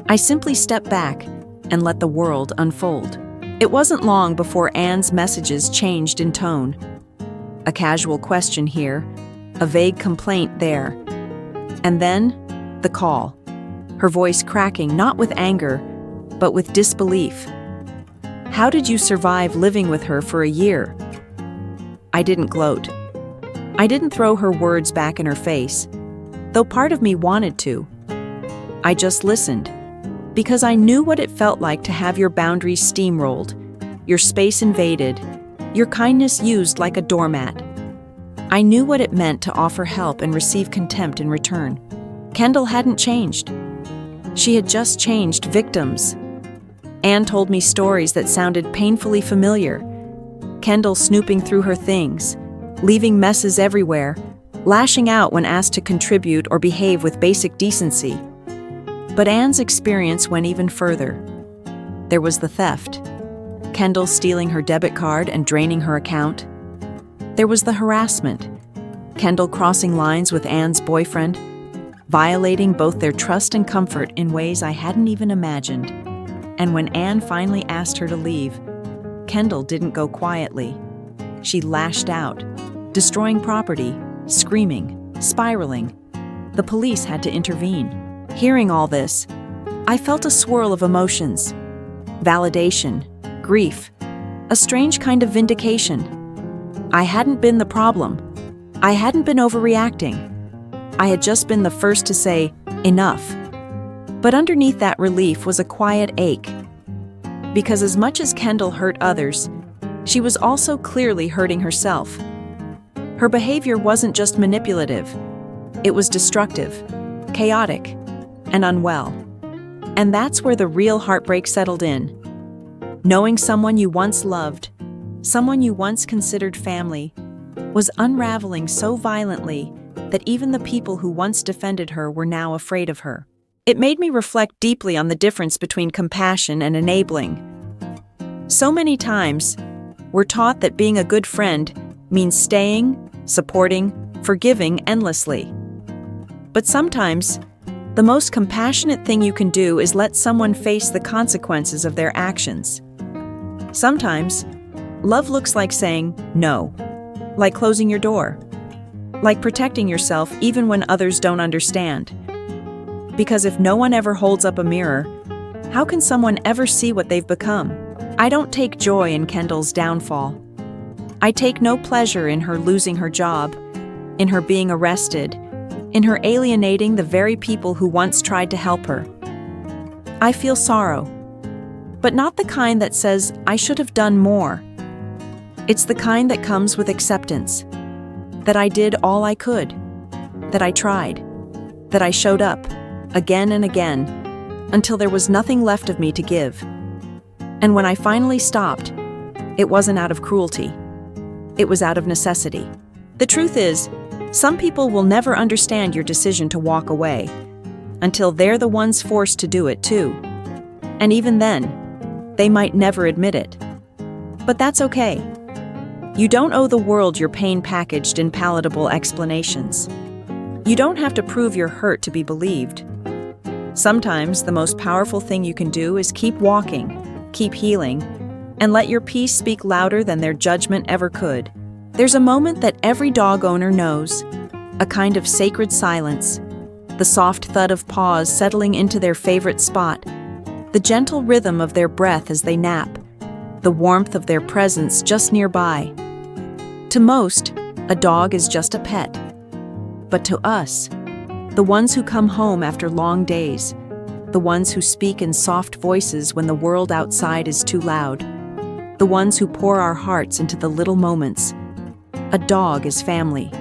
[SPEAKER 1] I simply stepped back and let the world unfold. It wasn't long before Anne's messages changed in tone. A casual question here, a vague complaint there. And then, the call. Her voice cracking not with anger, but with disbelief. How did you survive living with her for a year? I didn't gloat. I didn't throw her words back in her face, though part of me wanted to. I just listened, because I knew what it felt like to have your boundaries steamrolled, your space invaded, your kindness used like a doormat. I knew what it meant to offer help and receive contempt in return. Kendall hadn't changed. She had just changed victims. Anne told me stories that sounded painfully familiar. Kendall snooping through her things, leaving messes everywhere, lashing out when asked to contribute or behave with basic decency. But Anne's experience went even further. There was the theft. Kendall stealing her debit card and draining her account. There was the harassment. Kendall crossing lines with Anne's boyfriend, violating both their trust and comfort in ways I hadn't even imagined. And when Anne finally asked her to leave, Kendall didn't go quietly. She lashed out, destroying property, screaming, spiraling. The police had to intervene. Hearing all this, I felt a swirl of emotions. Validation, grief, a strange kind of vindication. I hadn't been the problem. I hadn't been overreacting. I had just been the first to say, enough. But underneath that relief was a quiet ache. Because as much as Kendall hurt others, she was also clearly hurting herself. Her behavior wasn't just manipulative. It was destructive, chaotic, and unwell. And that's where the real heartbreak settled in. Knowing someone you once loved, someone you once considered family, was unraveling so violently that even the people who once defended her were now afraid of her. It made me reflect deeply on the difference between compassion and enabling. So many times, we're taught that being a good friend means staying, supporting, forgiving endlessly. But sometimes, the most compassionate thing you can do is let someone face the consequences of their actions. Sometimes, love looks like saying no, like closing your door, like protecting yourself even when others don't understand. Because if no one ever holds up a mirror, how can someone ever see what they've become? I don't take joy in Kendall's downfall. I take no pleasure in her losing her job, in her being arrested, in her alienating the very people who once tried to help her. I feel sorrow, but not the kind that says I should have done more. It's the kind that comes with acceptance, that I did all I could, that I tried, that I showed up, again and again, until there was nothing left of me to give. And when I finally stopped, it wasn't out of cruelty. It was out of necessity. The truth is, some people will never understand your decision to walk away, until they're the ones forced to do it too. And even then, they might never admit it. But that's okay. You don't owe the world your pain packaged in palatable explanations. You don't have to prove you're hurt to be believed. Sometimes the most powerful thing you can do is keep walking, keep healing, and let your peace speak louder than their judgment ever could. There's a moment that every dog owner knows, a kind of sacred silence, the soft thud of paws settling into their favorite spot, the gentle rhythm of their breath as they nap, the warmth of their presence just nearby. To most, a dog is just a pet. But to us, the ones who come home after long days, the ones who speak in soft voices when the world outside is too loud, the ones who pour our hearts into the little moments, a dog is family.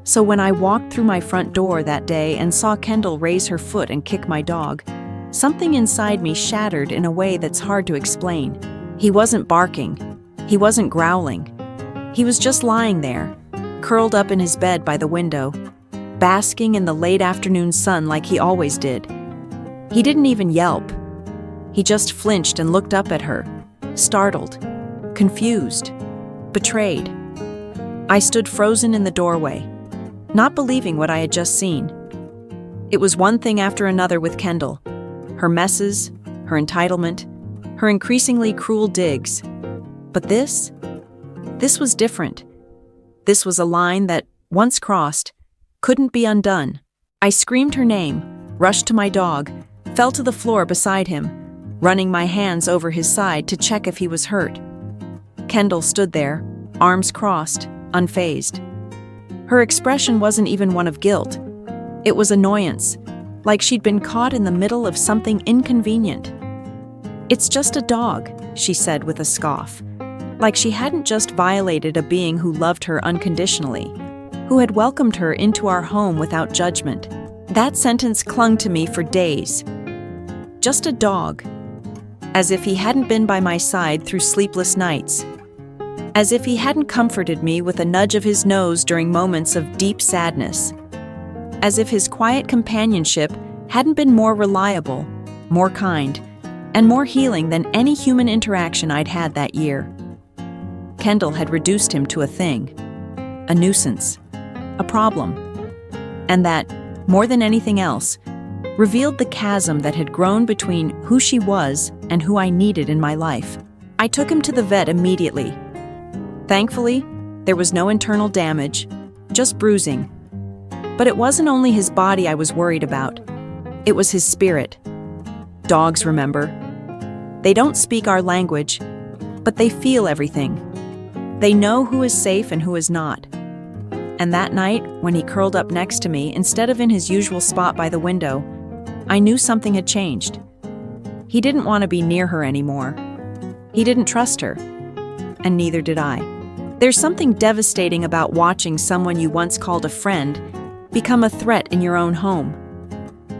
[SPEAKER 1] So when I walked through my front door that day and saw Kendall raise her foot and kick my dog, something inside me shattered in a way that's hard to explain. He wasn't barking. He wasn't growling. He was just lying there, curled up in his bed by the window, basking in the late afternoon sun like he always did. He didn't even yelp. He just flinched and looked up at her, startled, confused, betrayed. I stood frozen in the doorway, not believing what I had just seen. It was one thing after another with Kendall. Her messes, her entitlement, her increasingly cruel digs. But this was different. This was a line that, once crossed, couldn't be undone. I screamed her name, rushed to my dog, fell to the floor beside him, running my hands over his side to check if he was hurt. Kendall stood there, arms crossed, unfazed. Her expression wasn't even one of guilt. It was annoyance, like she'd been caught in the middle of something inconvenient. "It's just a dog," she said with a scoff, like she hadn't just violated a being who loved her unconditionally, who had welcomed her into our home without judgment. That sentence clung to me for days. Just a dog. As if he hadn't been by my side through sleepless nights. As if he hadn't comforted me with a nudge of his nose during moments of deep sadness. As if his quiet companionship hadn't been more reliable, more kind, and more healing than any human interaction I'd had that year. Kendall had reduced him to a thing, a nuisance, a problem. And that, more than anything else, revealed the chasm that had grown between who she was and who I needed in my life. I took him to the vet immediately. Thankfully, there was no internal damage, just bruising. But it wasn't only his body I was worried about. It was his spirit. Dogs, remember. They don't speak our language, but they feel everything. They know who is safe and who is not. And that night, when he curled up next to me instead of in his usual spot by the window, I knew something had changed. He didn't want to be near her anymore. He didn't trust her. And neither did I. There's something devastating about watching someone you once called a friend become a threat in your own home.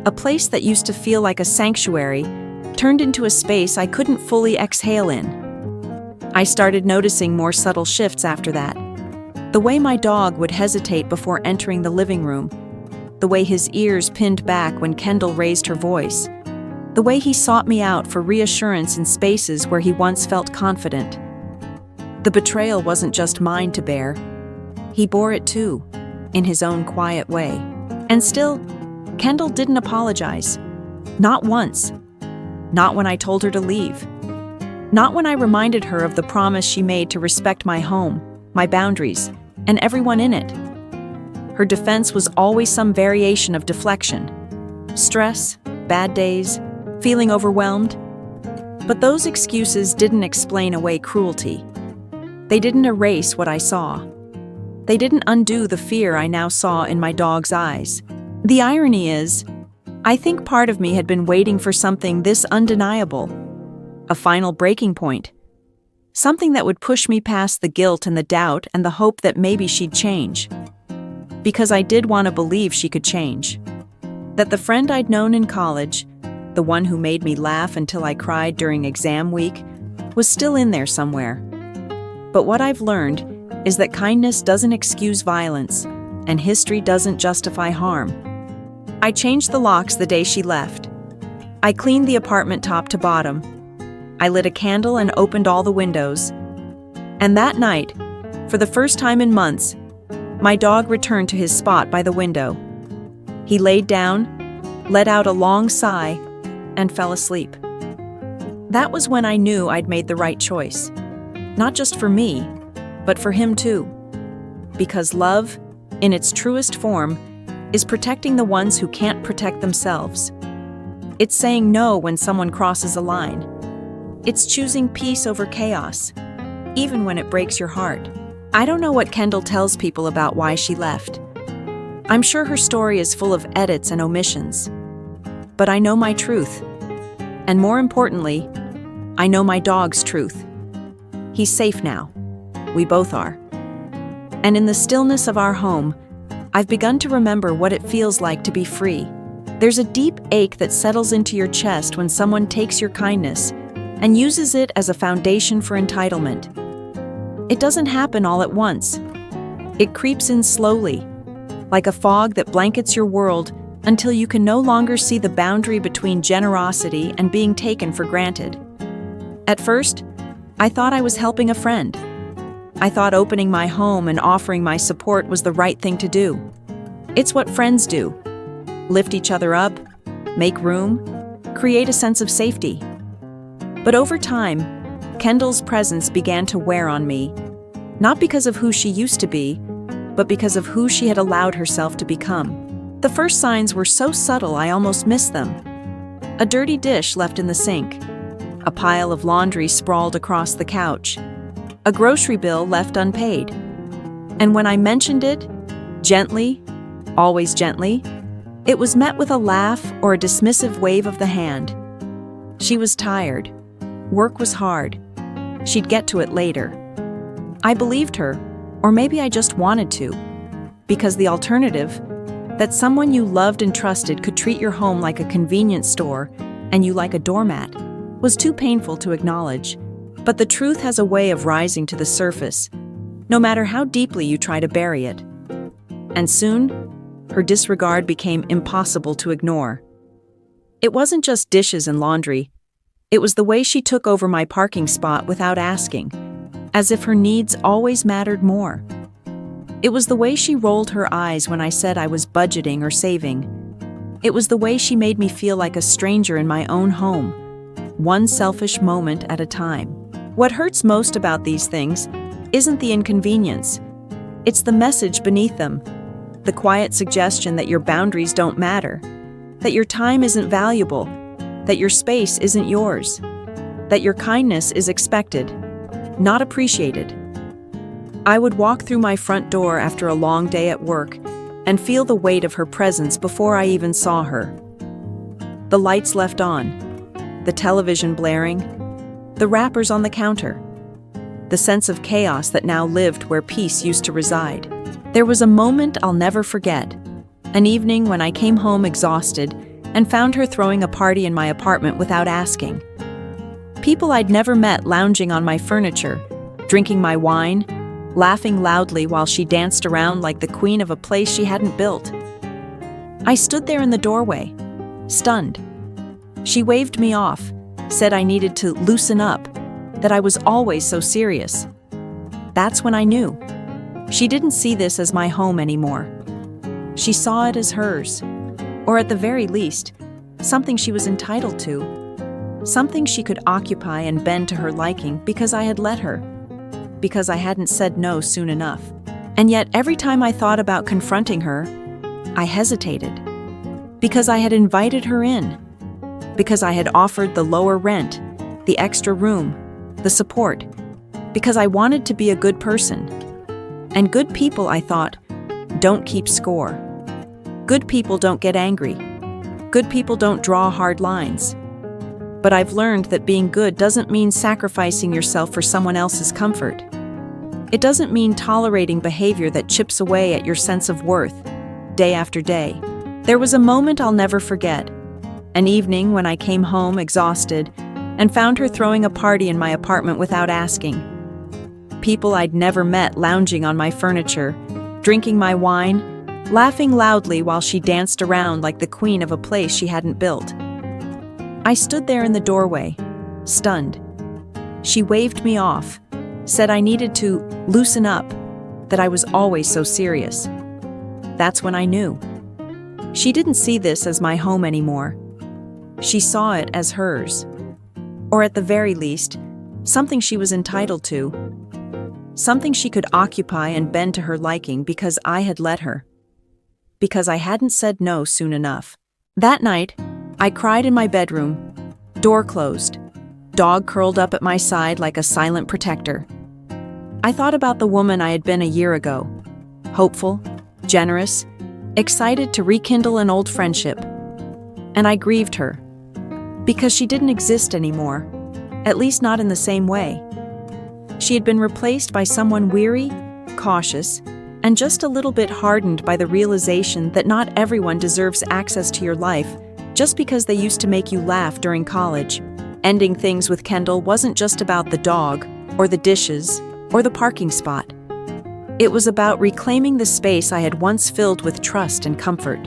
[SPEAKER 1] A place that used to feel like a sanctuary turned into a space I couldn't fully exhale in. I started noticing more subtle shifts after that. The way my dog would hesitate before entering the living room, the way his ears pinned back when Kendall raised her voice, the way he sought me out for reassurance in spaces where he once felt confident. The betrayal wasn't just mine to bear. He bore it too, in his own quiet way. And still, Kendall didn't apologize. Not once. Not when I told her to leave. Not when I reminded her of the promise she made to respect my home, my boundaries, and everyone in it. Her defense was always some variation of deflection. Stress, bad days, feeling overwhelmed. But those excuses didn't explain away cruelty. They didn't erase what I saw. They didn't undo the fear I now saw in my dog's eyes. The irony is, I think part of me had been waiting for something this undeniable. A final breaking point. Something that would push me past the guilt and the doubt and the hope that maybe she'd change. Because I did want to believe she could change. That the friend I'd known in college, the one who made me laugh until I cried during exam week, was still in there somewhere. But what I've learned is that kindness doesn't excuse violence, and history doesn't justify harm. I changed the locks the day she left. I cleaned the apartment top to bottom. I lit a candle and opened all the windows. And that night, for the first time in months, my dog returned to his spot by the window. He laid down, let out a long sigh, and fell asleep. That was when I knew I'd made the right choice. Not just for me, but for him too. Because love, in its truest form, is protecting the ones who can't protect themselves. It's saying no when someone crosses a line. It's choosing peace over chaos, even when it breaks your heart. I don't know what Kendall tells people about why she left. I'm sure her story is full of edits and omissions. But I know my truth. And more importantly, I know my dog's truth. He's safe now. We both are. And in the stillness of our home, I've begun to remember what it feels like to be free. There's a deep ache that settles into your chest when someone takes your kindness and uses it as a foundation for entitlement. It doesn't happen all at once. It creeps in slowly, like a fog that blankets your world until you can no longer see the boundary between generosity and being taken for granted. At first, I thought I was helping a friend. I thought opening my home and offering my support was the right thing to do. It's what friends do. Lift each other up, make room, create a sense of safety. But over time, Kendall's presence began to wear on me, not because of who she used to be, but because of who she had allowed herself to become. The first signs were so subtle I almost missed them. A dirty dish left in the sink, a pile of laundry sprawled across the couch, a grocery bill left unpaid. And when I mentioned it, gently, always gently, it was met with a laugh or a dismissive wave of the hand. She was tired. Work was hard. She'd get to it later. I believed her, or maybe I just wanted to, because the alternative, that someone you loved and trusted could treat your home like a convenience store and you like a doormat, was too painful to acknowledge. But the truth has a way of rising to the surface, no matter how deeply you try to bury it. And soon, her disregard became impossible to ignore. It wasn't just dishes and laundry. It was the way she took over my parking spot without asking, as if her needs always mattered more. It was the way she rolled her eyes when I said I was budgeting or saving. It was the way she made me feel like a stranger in my own home, one selfish moment at a time. What hurts most about these things isn't the inconvenience. It's the message beneath them, the quiet suggestion that your boundaries don't matter, that your time isn't valuable, that your space isn't yours, that your kindness is expected, not appreciated. I would walk through my front door after a long day at work and feel the weight of her presence before I even saw her. The lights left on, the television blaring, the wrappers on the counter, the sense of chaos that now lived where peace used to reside. There was a moment I'll never forget, an evening when I came home exhausted and found her throwing a party in my apartment without asking. People I'd never met lounging on my furniture, drinking my wine, laughing loudly while she danced around like the queen of a place she hadn't built. I stood there in the doorway, stunned. She waved me off, said I needed to loosen up, that I was always so serious. That's when I knew. She didn't see this as my home anymore. She saw it as hers, or at the very least, something she was entitled to, something she could occupy and bend to her liking because I had let her, because I hadn't said no soon enough. And yet every time I thought about confronting her, I hesitated, because I had invited her in, because I had offered the lower rent, the extra room, the support, because I wanted to be a good person. And good people, I thought, don't keep score. Good people don't get angry. Good people don't draw hard lines. But I've learned that being good doesn't mean sacrificing yourself for someone else's comfort. It doesn't mean tolerating behavior that chips away at your sense of worth, day after day. There was a moment I'll never forget, an evening when I came home exhausted and found her throwing a party in my apartment without asking. People I'd never met lounging on my furniture, drinking my wine, laughing loudly while she danced around like the queen of a place she hadn't built. I stood there in the doorway, stunned. She waved me off, said I needed to loosen up, that I was always so serious. That's when I knew. She didn't see this as my home anymore. She saw it as hers, or at the very least, something she was entitled to, something she could occupy and bend to her liking because I had let her, because I hadn't said no soon enough. That night, I cried in my bedroom, door closed, dog curled up at my side like a silent protector. I thought about the woman I had been a year ago, hopeful, generous, excited to rekindle an old friendship. And I grieved her, because she didn't exist anymore, at least not in the same way. She had been replaced by someone weary, cautious, and just a little bit hardened by the realization that not everyone deserves access to your life just because they used to make you laugh during college. Ending things with Kendall wasn't just about the dog, or the dishes, or the parking spot. It was about reclaiming the space I had once filled with trust and comfort.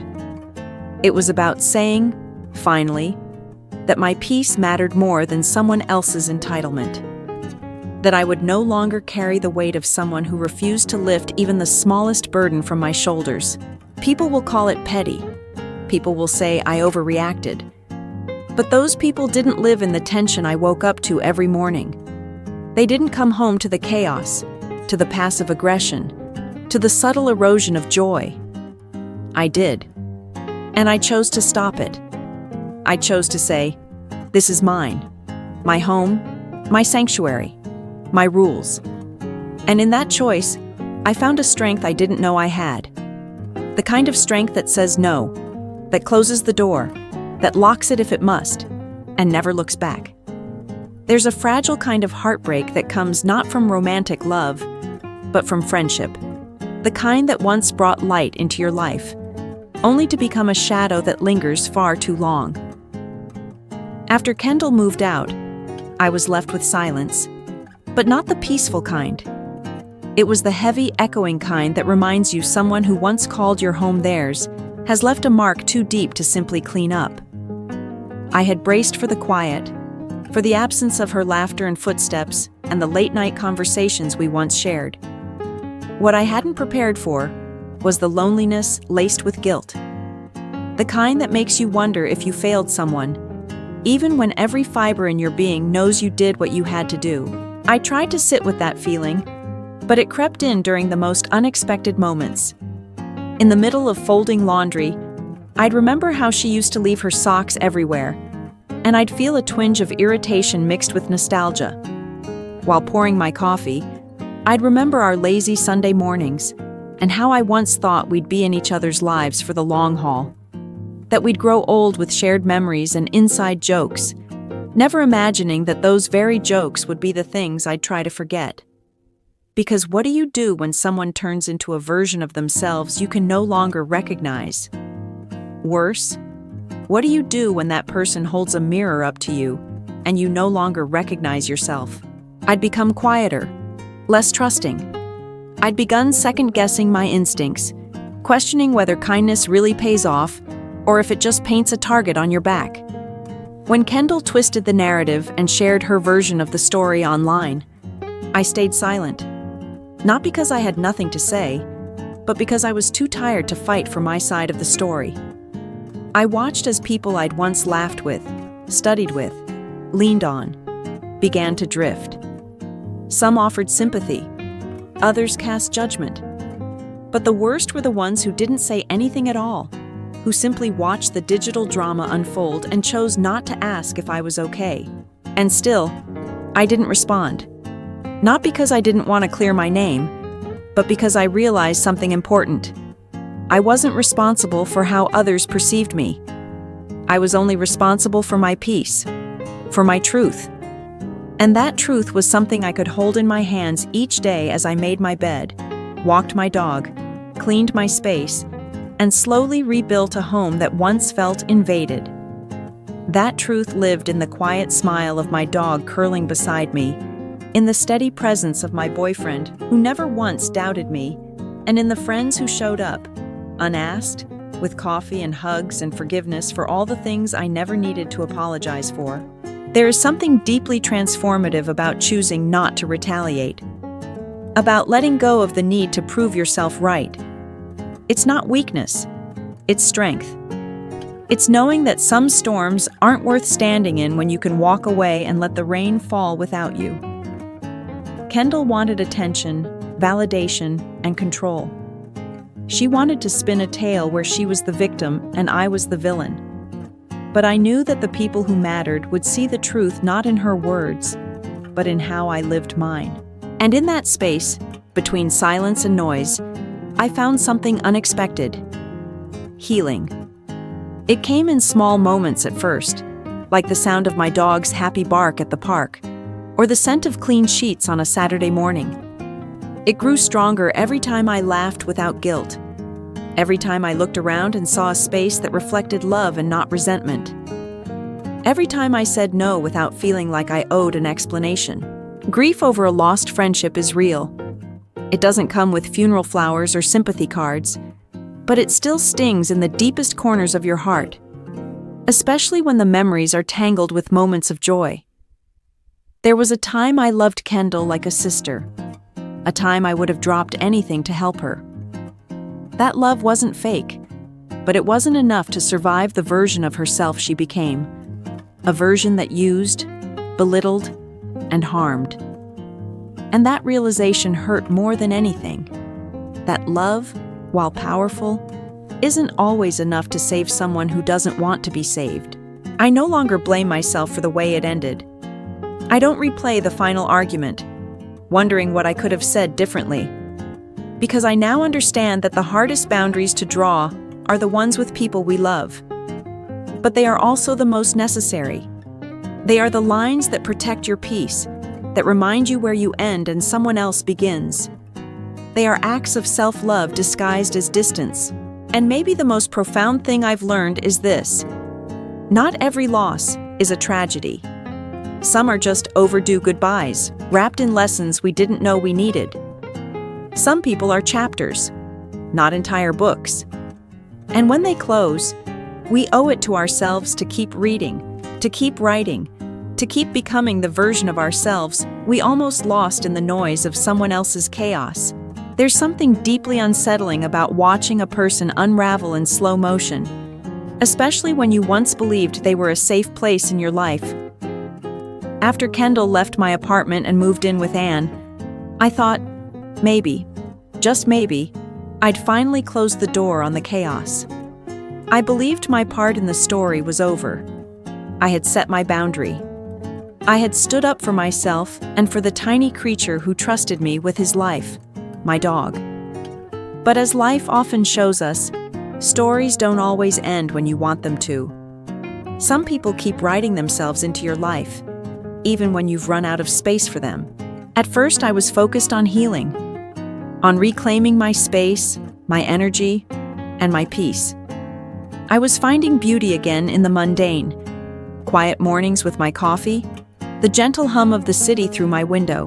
[SPEAKER 1] It was about saying, finally, that my peace mattered more than someone else's entitlement. That I would no longer carry the weight of someone who refused to lift even the smallest burden from my shoulders. People will call it petty. People will say I overreacted. But those people didn't live in the tension I woke up to every morning. They didn't come home to the chaos, to the passive aggression, to the subtle erosion of joy. I did. And I chose to stop it. I chose to say, this is mine, my home, my sanctuary, my rules. And in that choice, I found a strength I didn't know I had. The kind of strength that says no, that closes the door, that locks it if it must, and never looks back. There's a fragile kind of heartbreak that comes not from romantic love, but from friendship. The kind that once brought light into your life, only to become a shadow that lingers far too long. After Kendall moved out, I was left with silence, but not the peaceful kind. It was the heavy, echoing kind that reminds you someone who once called your home theirs has left a mark too deep to simply clean up. I had braced for the quiet, for the absence of her laughter and footsteps and the late-night conversations we once shared. What I hadn't prepared for was the loneliness laced with guilt. The kind that makes you wonder if you failed someone, even when every fiber in your being knows you did what you had to do. I tried to sit with that feeling, but it crept in during the most unexpected moments. In the middle of folding laundry, I'd remember how she used to leave her socks everywhere, and I'd feel a twinge of irritation mixed with nostalgia. While pouring my coffee, I'd remember our lazy Sunday mornings and how I once thought we'd be in each other's lives for the long haul. That we'd grow old with shared memories and inside jokes, never imagining that those very jokes would be the things I'd try to forget. Because what do you do when someone turns into a version of themselves you can no longer recognize? Worse, what do you do when that person holds a mirror up to you and you no longer recognize yourself? I'd become quieter, less trusting. I'd begun second-guessing my instincts, questioning whether kindness really pays off or if it just paints a target on your back. When Kendall twisted the narrative and shared her version of the story online, I stayed silent. Not because I had nothing to say, but because I was too tired to fight for my side of the story. I watched as people I'd once laughed with, studied with, leaned on, began to drift. Some offered sympathy, others cast judgment. But the worst were the ones who didn't say anything at all, who simply watched the digital drama unfold and chose not to ask if I was okay. And still, I didn't respond. Not because I didn't want to clear my name, but because I realized something important. I wasn't responsible for how others perceived me. I was only responsible for my peace, for my truth. And that truth was something I could hold in my hands each day as I made my bed, walked my dog, cleaned my space, and slowly rebuilt a home that once felt invaded. That truth lived in the quiet smile of my dog curling beside me, in the steady presence of my boyfriend who never once doubted me, and in the friends who showed up, unasked, with coffee and hugs and forgiveness for all the things I never needed to apologize for. There is something deeply transformative about choosing not to retaliate, about letting go of the need to prove yourself right. It's not weakness, it's strength. It's knowing that some storms aren't worth standing in when you can walk away and let the rain fall without you. Kendall wanted attention, validation, and control. She wanted to spin a tale where she was the victim and I was the villain. But I knew that the people who mattered would see the truth not in her words, but in how I lived mine. And in that space, between silence and noise, I found something unexpected: healing. It came in small moments at first, like the sound of my dog's happy bark at the park, or the scent of clean sheets on a Saturday morning. It grew stronger every time I laughed without guilt, every time I looked around and saw a space that reflected love and not resentment, every time I said no without feeling like I owed an explanation. Grief over a lost friendship is real. It doesn't come with funeral flowers or sympathy cards, but it still stings in the deepest corners of your heart, especially when the memories are tangled with moments of joy. There was a time I loved Kendall like a sister, a time I would have dropped anything to help her. That love wasn't fake, but it wasn't enough to survive the version of herself she became, a version that used, belittled, and harmed. And that realization hurt more than anything. That love, while powerful, isn't always enough to save someone who doesn't want to be saved. I no longer blame myself for the way it ended. I don't replay the final argument, wondering what I could have said differently, because I now understand that the hardest boundaries to draw are the ones with people we love. But they are also the most necessary. They are the lines that protect your peace, that remind you where you end and someone else begins. They are acts of self-love disguised as distance. And maybe the most profound thing I've learned is this: not every loss is a tragedy. Some are just overdue goodbyes, wrapped in lessons we didn't know we needed. Some people are chapters, not entire books. And when they close, we owe it to ourselves to keep reading, to keep writing, to keep becoming the version of ourselves we almost lost in the noise of someone else's chaos. There's something deeply unsettling about watching a person unravel in slow motion, especially when you once believed they were a safe place in your life. After Kendall left my apartment and moved in with Anne, I thought, maybe, just maybe, I'd finally closed the door on the chaos. I believed my part in the story was over. I had set my boundary. I had stood up for myself and for the tiny creature who trusted me with his life, my dog. But as life often shows us, stories don't always end when you want them to. Some people keep writing themselves into your life, even when you've run out of space for them. At first, I was focused on healing, on reclaiming my space, my energy, and my peace. I was finding beauty again in the mundane, quiet mornings with my coffee, the gentle hum of the city through my window,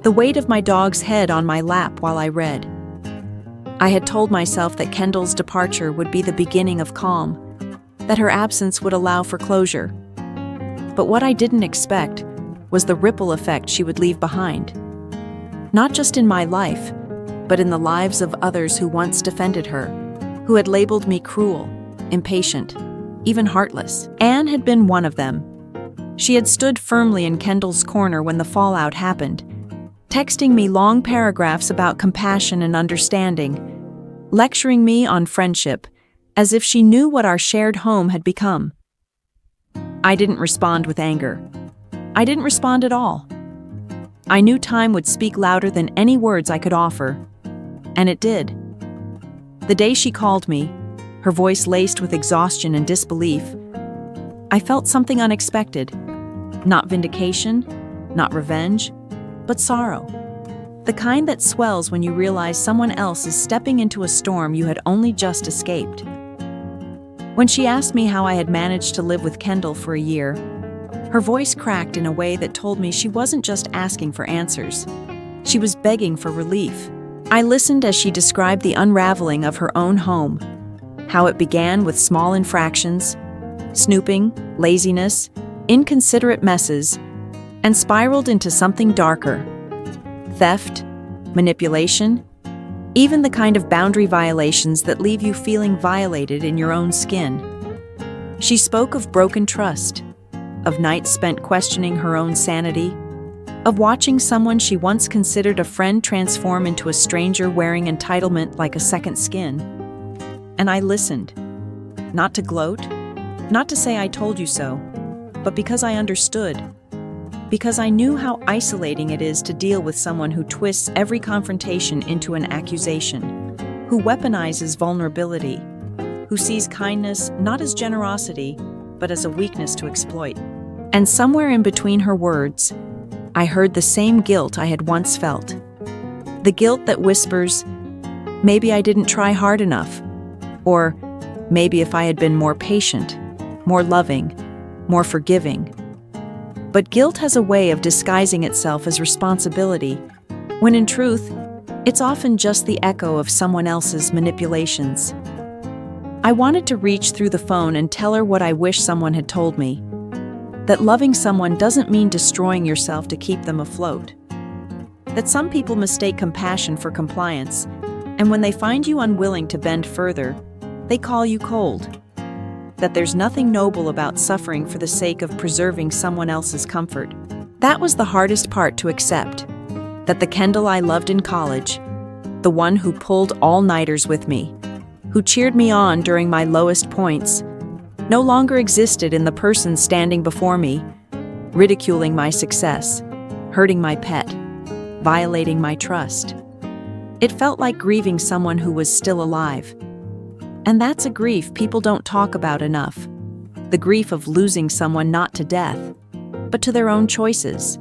[SPEAKER 1] the weight of my dog's head on my lap while I read. I had told myself that Kendall's departure would be the beginning of calm, that her absence would allow for closure. But what I didn't expect was the ripple effect she would leave behind. Not just in my life, but in the lives of others who once defended her, who had labeled me cruel, impatient, even heartless. Anne had been one of them. She had stood firmly in Kendall's corner when the fallout happened, texting me long paragraphs about compassion and understanding, lecturing me on friendship, as if she knew what our shared home had become. I didn't respond with anger. I didn't respond at all. I knew time would speak louder than any words I could offer, and it did. The day she called me, her voice laced with exhaustion and disbelief, I felt something unexpected. Not vindication, not revenge, but sorrow. The kind that swells when you realize someone else is stepping into a storm you had only just escaped. When she asked me how I had managed to live with Kendall for a year, her voice cracked in a way that told me she wasn't just asking for answers. She was begging for relief. I listened as she described the unraveling of her own home, how it began with small infractions, snooping, laziness, inconsiderate messes, and spiraled into something darker. Theft, manipulation, even the kind of boundary violations that leave you feeling violated in your own skin. She spoke of broken trust, of nights spent questioning her own sanity, of watching someone she once considered a friend transform into a stranger wearing entitlement like a second skin. And I listened, not to gloat, not to say I told you so, but because I understood. Because I knew how isolating it is to deal with someone who twists every confrontation into an accusation, who weaponizes vulnerability, who sees kindness not as generosity, but as a weakness to exploit. And somewhere in between her words, I heard the same guilt I had once felt. The guilt that whispers, maybe I didn't try hard enough, or maybe if I had been more patient, more loving, more forgiving. But guilt has a way of disguising itself as responsibility, when in truth, it's often just the echo of someone else's manipulations. I wanted to reach through the phone and tell her what I wish someone had told me, that loving someone doesn't mean destroying yourself to keep them afloat, that some people mistake compassion for compliance, and when they find you unwilling to bend further, they call you cold. That there's nothing noble about suffering for the sake of preserving someone else's comfort. That was the hardest part to accept, that the Kendall I loved in college, the one who pulled all-nighters with me, who cheered me on during my lowest points, no longer existed in the person standing before me, ridiculing my success, hurting my pet, violating my trust. It felt like grieving someone who was still alive. And that's a grief people don't talk about enough. The grief of losing someone not to death, but to their own choices.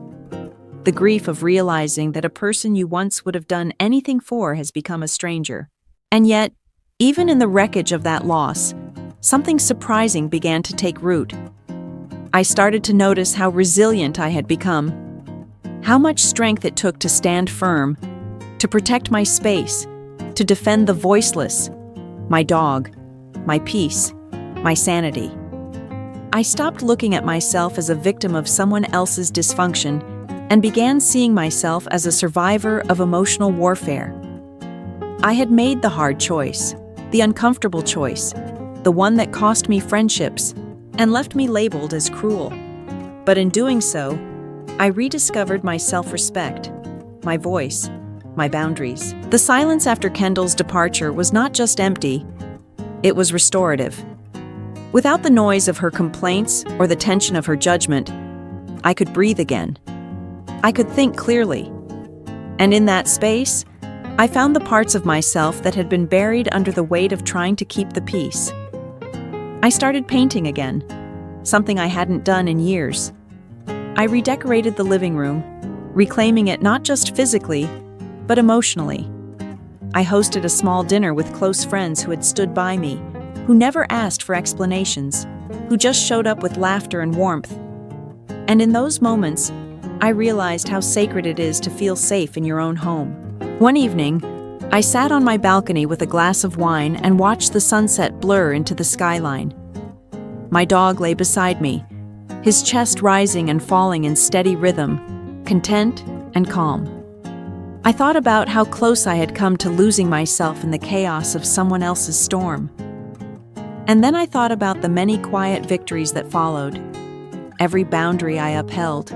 [SPEAKER 1] The grief of realizing that a person you once would have done anything for has become a stranger. And yet, even in the wreckage of that loss, something surprising began to take root. I started to notice how resilient I had become, how much strength it took to stand firm, to protect my space, to defend the voiceless, my dog, my peace, my sanity. I stopped looking at myself as a victim of someone else's dysfunction and began seeing myself as a survivor of emotional warfare. I had made the hard choice, the uncomfortable choice, the one that cost me friendships and left me labeled as cruel. But in doing so, I rediscovered my self-respect, my voice, my boundaries. The silence after Kendall's departure was not just empty, it was restorative. Without the noise of her complaints or the tension of her judgment, I could breathe again. I could think clearly. And in that space, I found the parts of myself that had been buried under the weight of trying to keep the peace. I started painting again, something I hadn't done in years. I redecorated the living room, reclaiming it not just physically, but emotionally. I hosted a small dinner with close friends who had stood by me, who never asked for explanations, who just showed up with laughter and warmth. And in those moments, I realized how sacred it is to feel safe in your own home. One evening, I sat on my balcony with a glass of wine and watched the sunset blur into the skyline. My dog lay beside me, his chest rising and falling in steady rhythm, content and calm. I thought about how close I had come to losing myself in the chaos of someone else's storm. And then I thought about the many quiet victories that followed. Every boundary I upheld,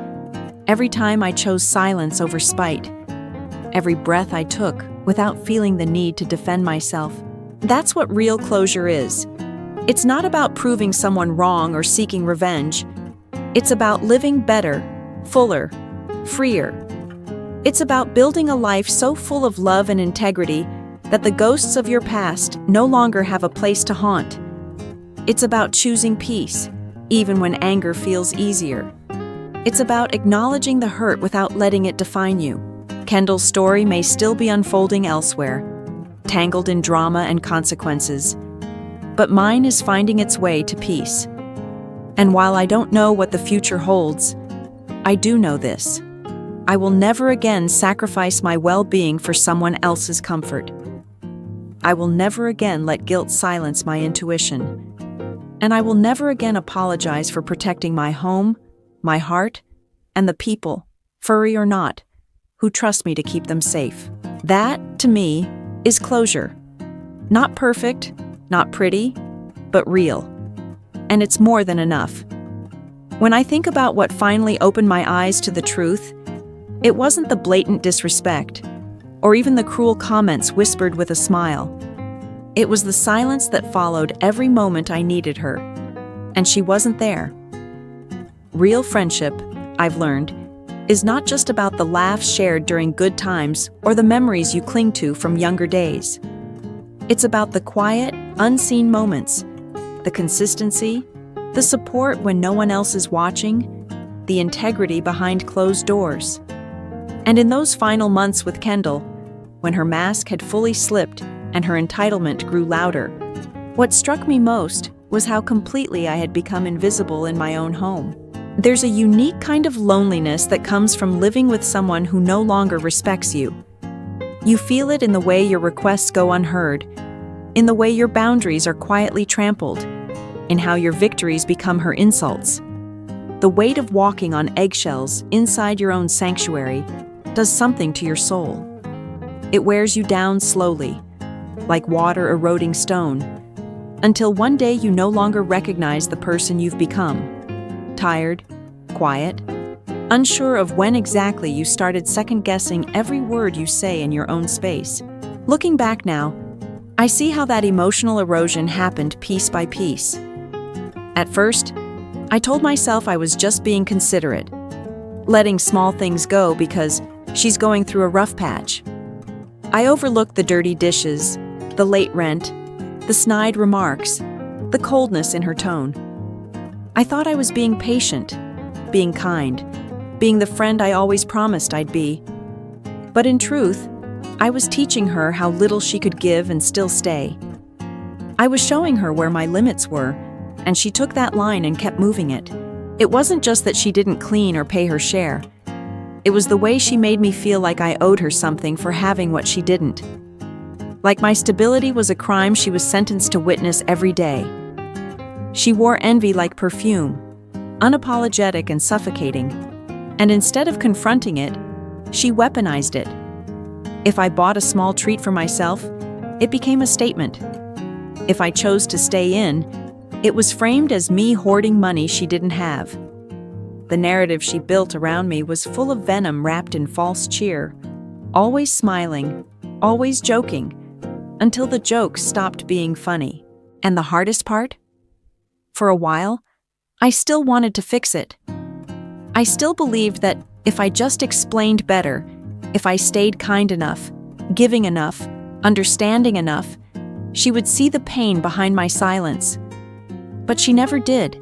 [SPEAKER 1] every time I chose silence over spite, every breath I took without feeling the need to defend myself. That's what real closure is. It's not about proving someone wrong or seeking revenge. It's about living better, fuller, freer. It's about building a life so full of love and integrity that the ghosts of your past no longer have a place to haunt. It's about choosing peace, even when anger feels easier. It's about acknowledging the hurt without letting it define you. Kendall's story may still be unfolding elsewhere, tangled in drama and consequences, but mine is finding its way to peace. And while I don't know what the future holds, I do know this. I will never again sacrifice my well-being for someone else's comfort. I will never again let guilt silence my intuition. And I will never again apologize for protecting my home, my heart, and the people, furry or not, who trust me to keep them safe. That, to me, is closure. Not perfect, not pretty, but real. And it's more than enough. When I think about what finally opened my eyes to the truth, it wasn't the blatant disrespect, or even the cruel comments whispered with a smile. It was the silence that followed every moment I needed her, and she wasn't there. Real friendship, I've learned, is not just about the laughs shared during good times or the memories you cling to from younger days. It's about the quiet, unseen moments, the consistency, the support when no one else is watching, the integrity behind closed doors. And in those final months with Kendall, when her mask had fully slipped and her entitlement grew louder, what struck me most was how completely I had become invisible in my own home. There's a unique kind of loneliness that comes from living with someone who no longer respects you. You feel it in the way your requests go unheard, in the way your boundaries are quietly trampled, in how your victories become her insults. The weight of walking on eggshells inside your own sanctuary does something to your soul. It wears you down slowly, like water eroding stone, until one day you no longer recognize the person you've become. Tired, quiet, unsure of when exactly you started second-guessing every word you say in your own space. Looking back now, I see how that emotional erosion happened piece by piece. At first, I told myself I was just being considerate, letting small things go because she's going through a rough patch. I overlooked the dirty dishes, the late rent, the snide remarks, the coldness in her tone. I thought I was being patient, being kind, being the friend I always promised I'd be. But in truth, I was teaching her how little she could give and still stay. I was showing her where my limits were, and she took that line and kept moving it. It wasn't just that she didn't clean or pay her share. It was the way she made me feel like I owed her something for having what she didn't. Like my stability was a crime she was sentenced to witness every day. She wore envy like perfume, unapologetic and suffocating, and instead of confronting it, she weaponized it. If I bought a small treat for myself, it became a statement. If I chose to stay in, it was framed as me hoarding money she didn't have. The narrative she built around me was full of venom wrapped in false cheer, always smiling, always joking, until the jokes stopped being funny. And the hardest part? For a while, I still wanted to fix it. I still believed that if I just explained better, if I stayed kind enough, giving enough, understanding enough, she would see the pain behind my silence. But she never did.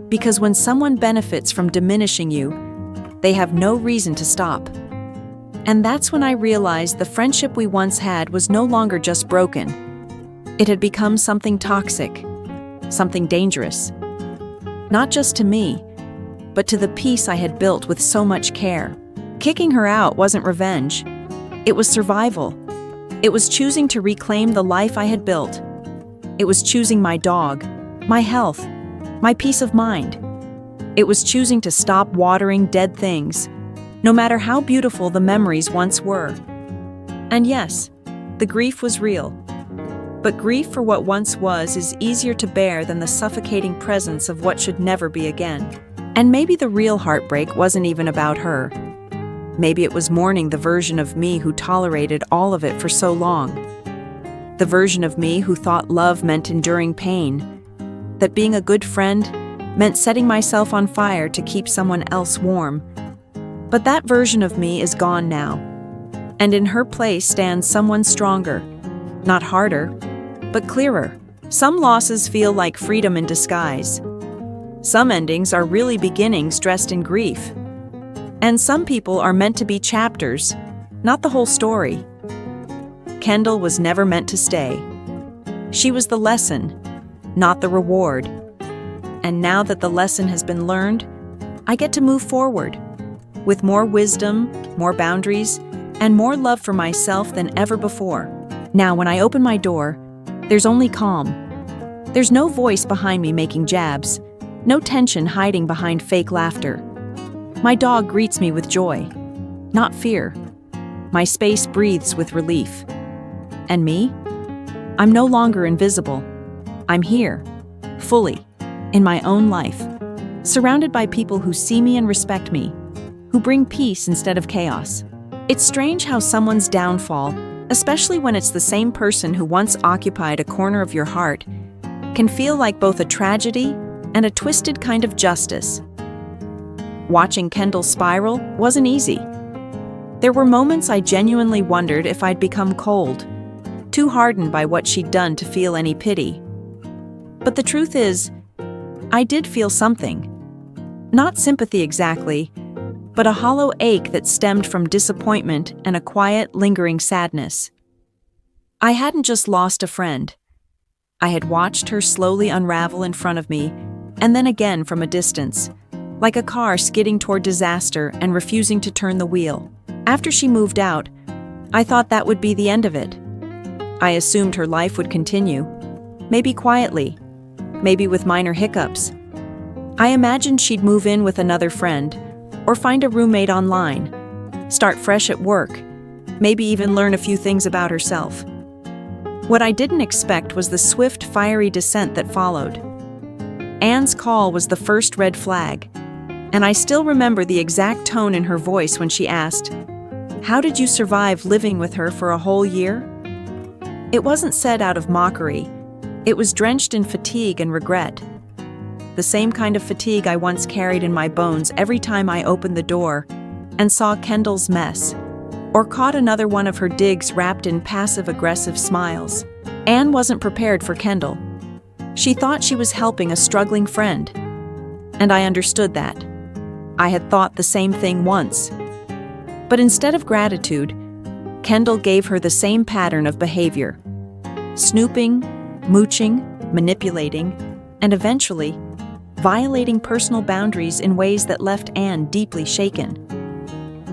[SPEAKER 1] Because when someone benefits from diminishing you, they have no reason to stop. And that's when I realized the friendship we once had was no longer just broken. It had become something toxic, something dangerous. Not just to me, but to the peace I had built with so much care. Kicking her out wasn't revenge. It was survival. It was choosing to reclaim the life I had built. It was choosing my dog, my health, my peace of mind. It was choosing to stop watering dead things, no matter how beautiful the memories once were. And yes, the grief was real. But grief for what once was is easier to bear than the suffocating presence of what should never be again. And maybe the real heartbreak wasn't even about her. Maybe it was mourning the version of me who tolerated all of it for so long. The version of me who thought love meant enduring pain, that being a good friend meant setting myself on fire to keep someone else warm. But that version of me is gone now. And in her place stands someone stronger, not harder, but clearer. Some losses feel like freedom in disguise. Some endings are really beginnings dressed in grief. And some people are meant to be chapters, not the whole story. Kendall was never meant to stay. She was the lesson, not the reward. And now that the lesson has been learned, I get to move forward with more wisdom, more boundaries, and more love for myself than ever before. Now, when I open my door, there's only calm. There's no voice behind me making jabs, no tension hiding behind fake laughter. My dog greets me with joy, not fear. My space breathes with relief. And me? I'm no longer invisible. I'm here, fully, in my own life, surrounded by people who see me and respect me, who bring peace instead of chaos. It's strange how someone's downfall, especially when it's the same person who once occupied a corner of your heart, can feel like both a tragedy and a twisted kind of justice. Watching Kendall spiral wasn't easy. There were moments I genuinely wondered if I'd become cold, too hardened by what she'd done to feel any pity. But the truth is, I did feel something. Not sympathy exactly, but a hollow ache that stemmed from disappointment and a quiet, lingering sadness. I hadn't just lost a friend. I had watched her slowly unravel in front of me, and then again from a distance, like a car skidding toward disaster and refusing to turn the wheel. After she moved out, I thought that would be the end of it. I assumed her life would continue, maybe quietly, maybe with minor hiccups. I imagined she'd move in with another friend, or find a roommate online, start fresh at work, maybe even learn a few things about herself. What I didn't expect was the swift, fiery descent that followed. Anne's call was the first red flag, and I still remember the exact tone in her voice when she asked, "How did you survive living with her for a whole year?" It wasn't said out of mockery. It was drenched in fatigue and regret. The same kind of fatigue I once carried in my bones every time I opened the door and saw Kendall's mess, or caught another one of her digs wrapped in passive-aggressive smiles. Anne wasn't prepared for Kendall. She thought she was helping a struggling friend, and I understood that. I had thought the same thing once. But instead of gratitude, Kendall gave her the same pattern of behavior: snooping, mooching, manipulating, and eventually violating personal boundaries in ways that left Anne deeply shaken.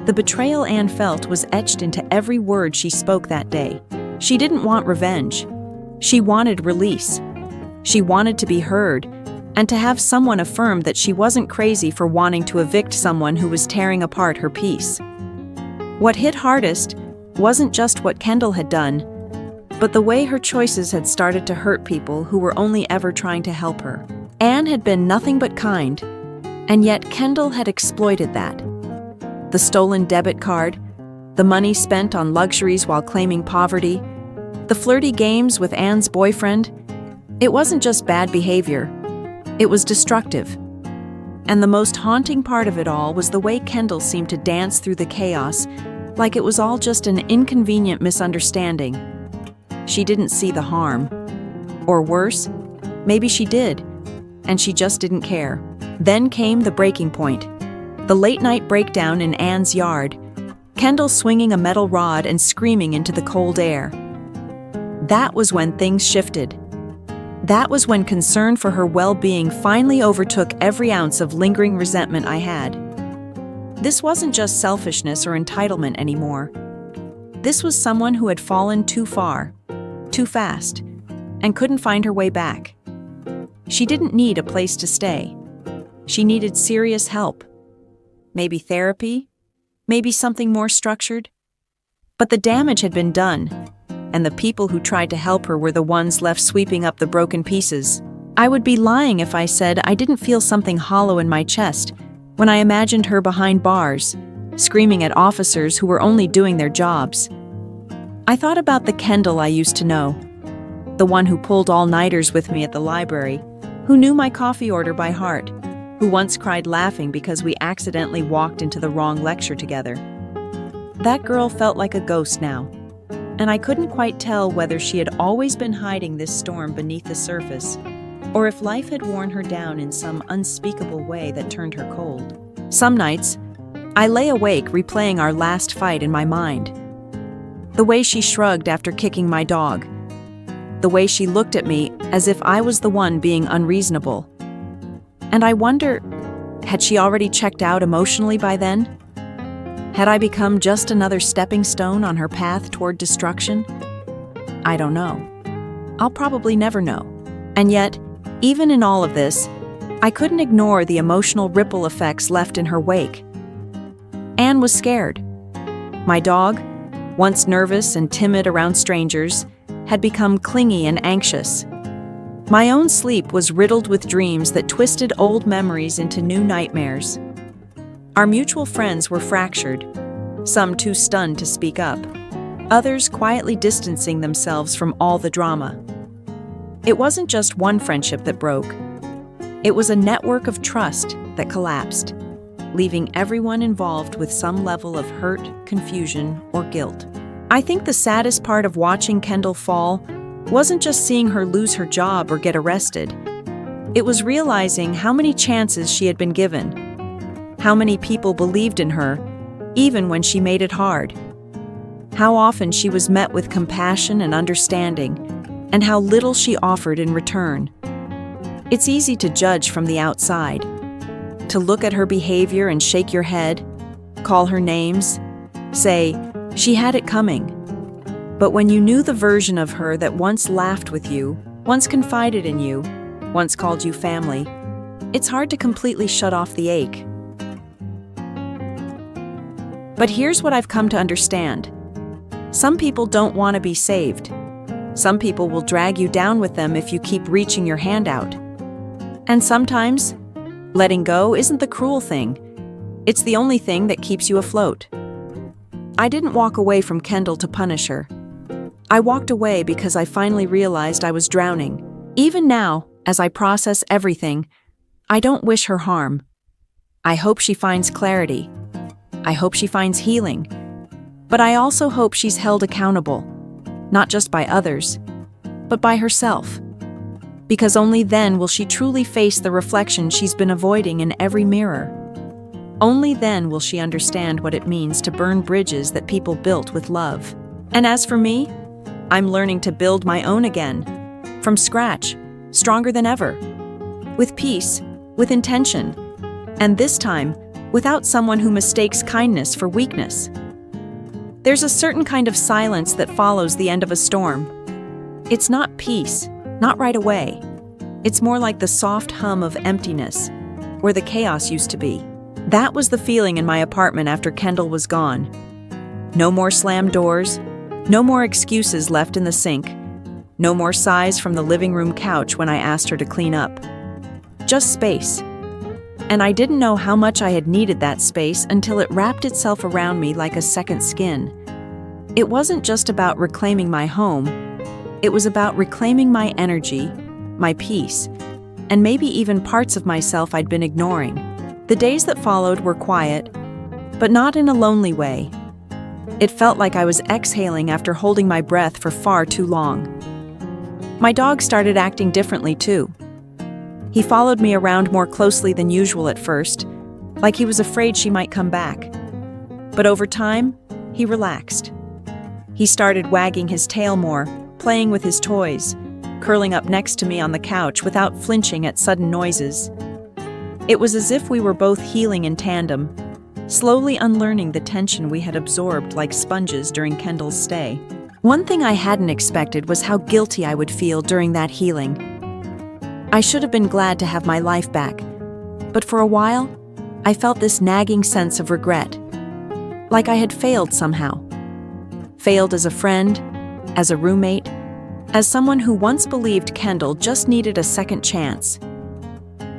[SPEAKER 1] The betrayal Anne felt was etched into every word she spoke that day. She didn't want revenge. She wanted release. She wanted to be heard, and to have someone affirm that she wasn't crazy for wanting to evict someone who was tearing apart her peace. What hit hardest wasn't just what Kendall had done, but the way her choices had started to hurt people who were only ever trying to help her. Anne had been nothing but kind, and yet Kendall had exploited that. The stolen debit card, the money spent on luxuries while claiming poverty, the flirty games with Anne's boyfriend. It wasn't just bad behavior, it was destructive. And the most haunting part of it all was the way Kendall seemed to dance through the chaos, like it was all just an inconvenient misunderstanding. She didn't see the harm. Or worse, maybe she did, and she just didn't care. Then came the breaking point. The late-night breakdown in Anne's yard, Kendall swinging a metal rod and screaming into the cold air. That was when things shifted. That was when concern for her well-being finally overtook every ounce of lingering resentment I had. This wasn't just selfishness or entitlement anymore. This was someone who had fallen too far, too fast, and couldn't find her way back. She didn't need a place to stay. She needed serious help. Maybe therapy, maybe something more structured. But the damage had been done, and the people who tried to help her were the ones left sweeping up the broken pieces. I would be lying if I said I didn't feel something hollow in my chest when I imagined her behind bars, screaming at officers who were only doing their jobs. I thought about the Kendall I used to know, the one who pulled all-nighters with me at the library, who knew my coffee order by heart, who once cried laughing because we accidentally walked into the wrong lecture together. That girl felt like a ghost now, and I couldn't quite tell whether she had always been hiding this storm beneath the surface, or if life had worn her down in some unspeakable way that turned her cold. Some nights, I lay awake replaying our last fight in my mind. The way she shrugged after kicking my dog. The way she looked at me as if I was the one being unreasonable. And I wonder, had she already checked out emotionally by then? Had I become just another stepping stone on her path toward destruction? I don't know. I'll probably never know. And yet, even in all of this, I couldn't ignore the emotional ripple effects left in her wake. Anne was scared. My dog, once nervous and timid around strangers, had become clingy and anxious. My own sleep was riddled with dreams that twisted old memories into new nightmares. Our mutual friends were fractured, some too stunned to speak up, others quietly distancing themselves from all the drama. It wasn't just one friendship that broke. It was a network of trust that collapsed, leaving everyone involved with some level of hurt, confusion, or guilt. I think the saddest part of watching Kendall fall wasn't just seeing her lose her job or get arrested. It was realizing how many chances she had been given, how many people believed in her, even when she made it hard. How often she was met with compassion and understanding, and how little she offered in return. It's easy to judge from the outside, to look at her behavior and shake your head, call her names, say, she had it coming. But when you knew the version of her that once laughed with you, once confided in you, once called you family, it's hard to completely shut off the ache. But here's what I've come to understand. Some people don't want to be saved. Some people will drag you down with them if you keep reaching your hand out. And sometimes, letting go isn't the cruel thing. It's the only thing that keeps you afloat. I didn't walk away from Kendall to punish her. I walked away because I finally realized I was drowning. Even now, as I process everything, I don't wish her harm. I hope she finds clarity. I hope she finds healing. But I also hope she's held accountable, not just by others, but by herself. Because only then will she truly face the reflection she's been avoiding in every mirror. Only then will she understand what it means to burn bridges that people built with love. And as for me, I'm learning to build my own again, from scratch, stronger than ever, with peace, with intention, and this time, without someone who mistakes kindness for weakness. There's a certain kind of silence that follows the end of a storm. It's not peace, not right away. It's more like the soft hum of emptiness, where the chaos used to be. That was the feeling in my apartment after Kendall was gone. No more slammed doors, No more excuses left in the sink. No more sighs from the living room couch when I asked her to clean up. Just space. And I didn't know how much I had needed that space until it wrapped itself around me like a second skin. It wasn't just about reclaiming my home. It was about reclaiming my energy, my peace, and maybe even parts of myself I'd been ignoring. The days that followed were quiet, but not in a lonely way. It felt like I was exhaling after holding my breath for far too long. My dog started acting differently too. He followed me around more closely than usual at first, like he was afraid she might come back. But over time, he relaxed. He started wagging his tail more, playing with his toys, curling up next to me on the couch without flinching at sudden noises. It was as if we were both healing in tandem, slowly unlearning the tension we had absorbed like sponges during Kendall's stay. One thing I hadn't expected was how guilty I would feel during that healing. I should have been glad to have my life back, but for a while, I felt this nagging sense of regret, like I had failed somehow. Failed as a friend, as a roommate, as someone who once believed Kendall just needed a second chance.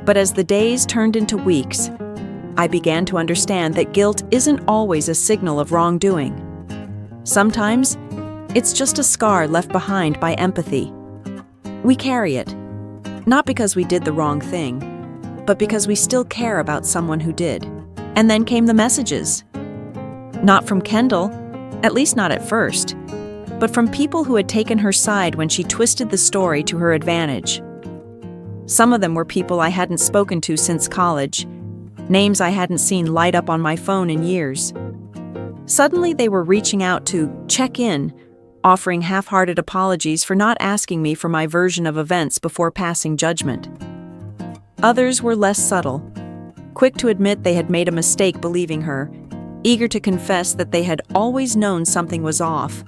[SPEAKER 1] But as the days turned into weeks, I began to understand that guilt isn't always a signal of wrongdoing. Sometimes, it's just a scar left behind by empathy. We carry it, not because we did the wrong thing, but because we still care about someone who did. And then came the messages. Not from Kendall, at least not at first, but from people who had taken her side when she twisted the story to her advantage. Some of them were people I hadn't spoken to since college, names I hadn't seen light up on my phone in years. Suddenly they were reaching out to check in, offering half-hearted apologies for not asking me for my version of events before passing judgment. Others were less subtle, quick to admit they had made a mistake believing her, eager to confess that they had always known something was off,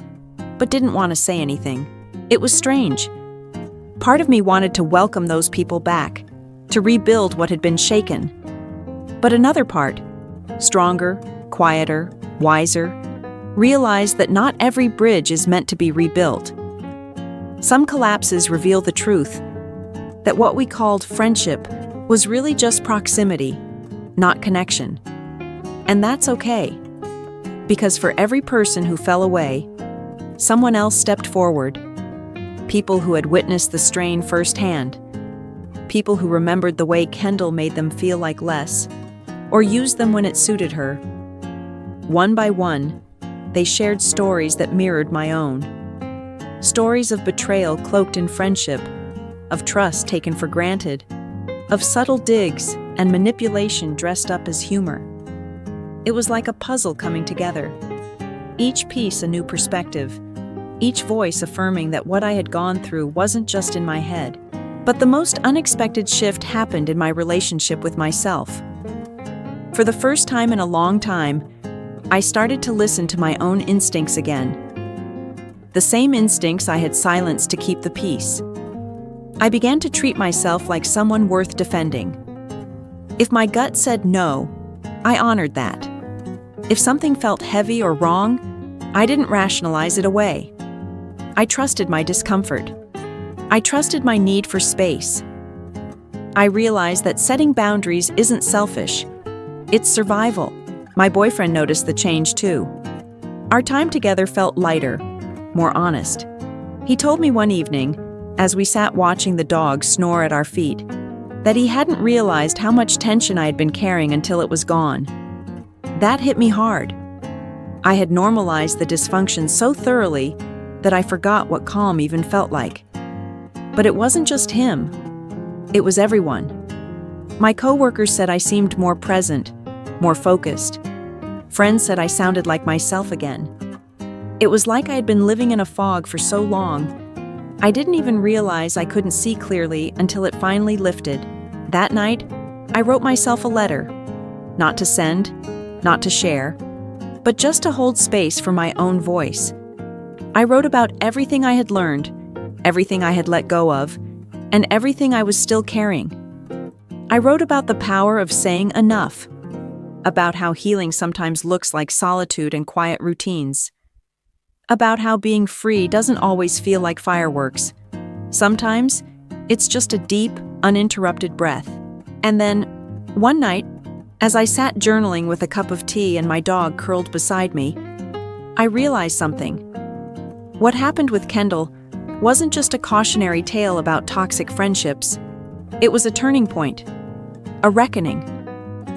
[SPEAKER 1] but didn't want to say anything. It was strange. Part of me wanted to welcome those people back, to rebuild what had been shaken. But another part, stronger, quieter, wiser, realized that not every bridge is meant to be rebuilt. Some collapses reveal the truth, that what we called friendship was really just proximity, not connection. And that's okay, because for every person who fell away, someone else stepped forward. People who had witnessed the strain firsthand, people who remembered the way Kendall made them feel like less, or used them when it suited her. One by one, they shared stories that mirrored my own. Stories of betrayal cloaked in friendship, of trust taken for granted, of subtle digs and manipulation dressed up as humor. It was like a puzzle coming together. Each piece a new perspective, each voice affirming that what I had gone through wasn't just in my head. But the most unexpected shift happened in my relationship with myself. For the first time in a long time, I started to listen to my own instincts again. The same instincts I had silenced to keep the peace. I began to treat myself like someone worth defending. If my gut said no, I honored that. If something felt heavy or wrong, I didn't rationalize it away. I trusted my discomfort. I trusted my need for space. I realized that setting boundaries isn't selfish. It's survival. My boyfriend noticed the change too. Our time together felt lighter, more honest. He told me one evening, as we sat watching the dog snore at our feet, that he hadn't realized how much tension I had been carrying until it was gone. That hit me hard. I had normalized the dysfunction so thoroughly that I forgot what calm even felt like. But it wasn't just him. It was everyone. My coworkers said I seemed more present, more focused. Friends said I sounded like myself again. It was like I had been living in a fog for so long, I didn't even realize I couldn't see clearly until it finally lifted. That night, I wrote myself a letter. Not to send, not to share, but just to hold space for my own voice. I wrote about everything I had learned, everything I had let go of, and everything I was still carrying. I wrote about the power of saying enough, about how healing sometimes looks like solitude and quiet routines, About how being free doesn't always feel like fireworks. Sometimes, it's just a deep, uninterrupted breath. And then, one night, as I sat journaling with a cup of tea and my dog curled beside me, I realized something. What happened with Kendall wasn't just a cautionary tale about toxic friendships. It was a turning point, a reckoning,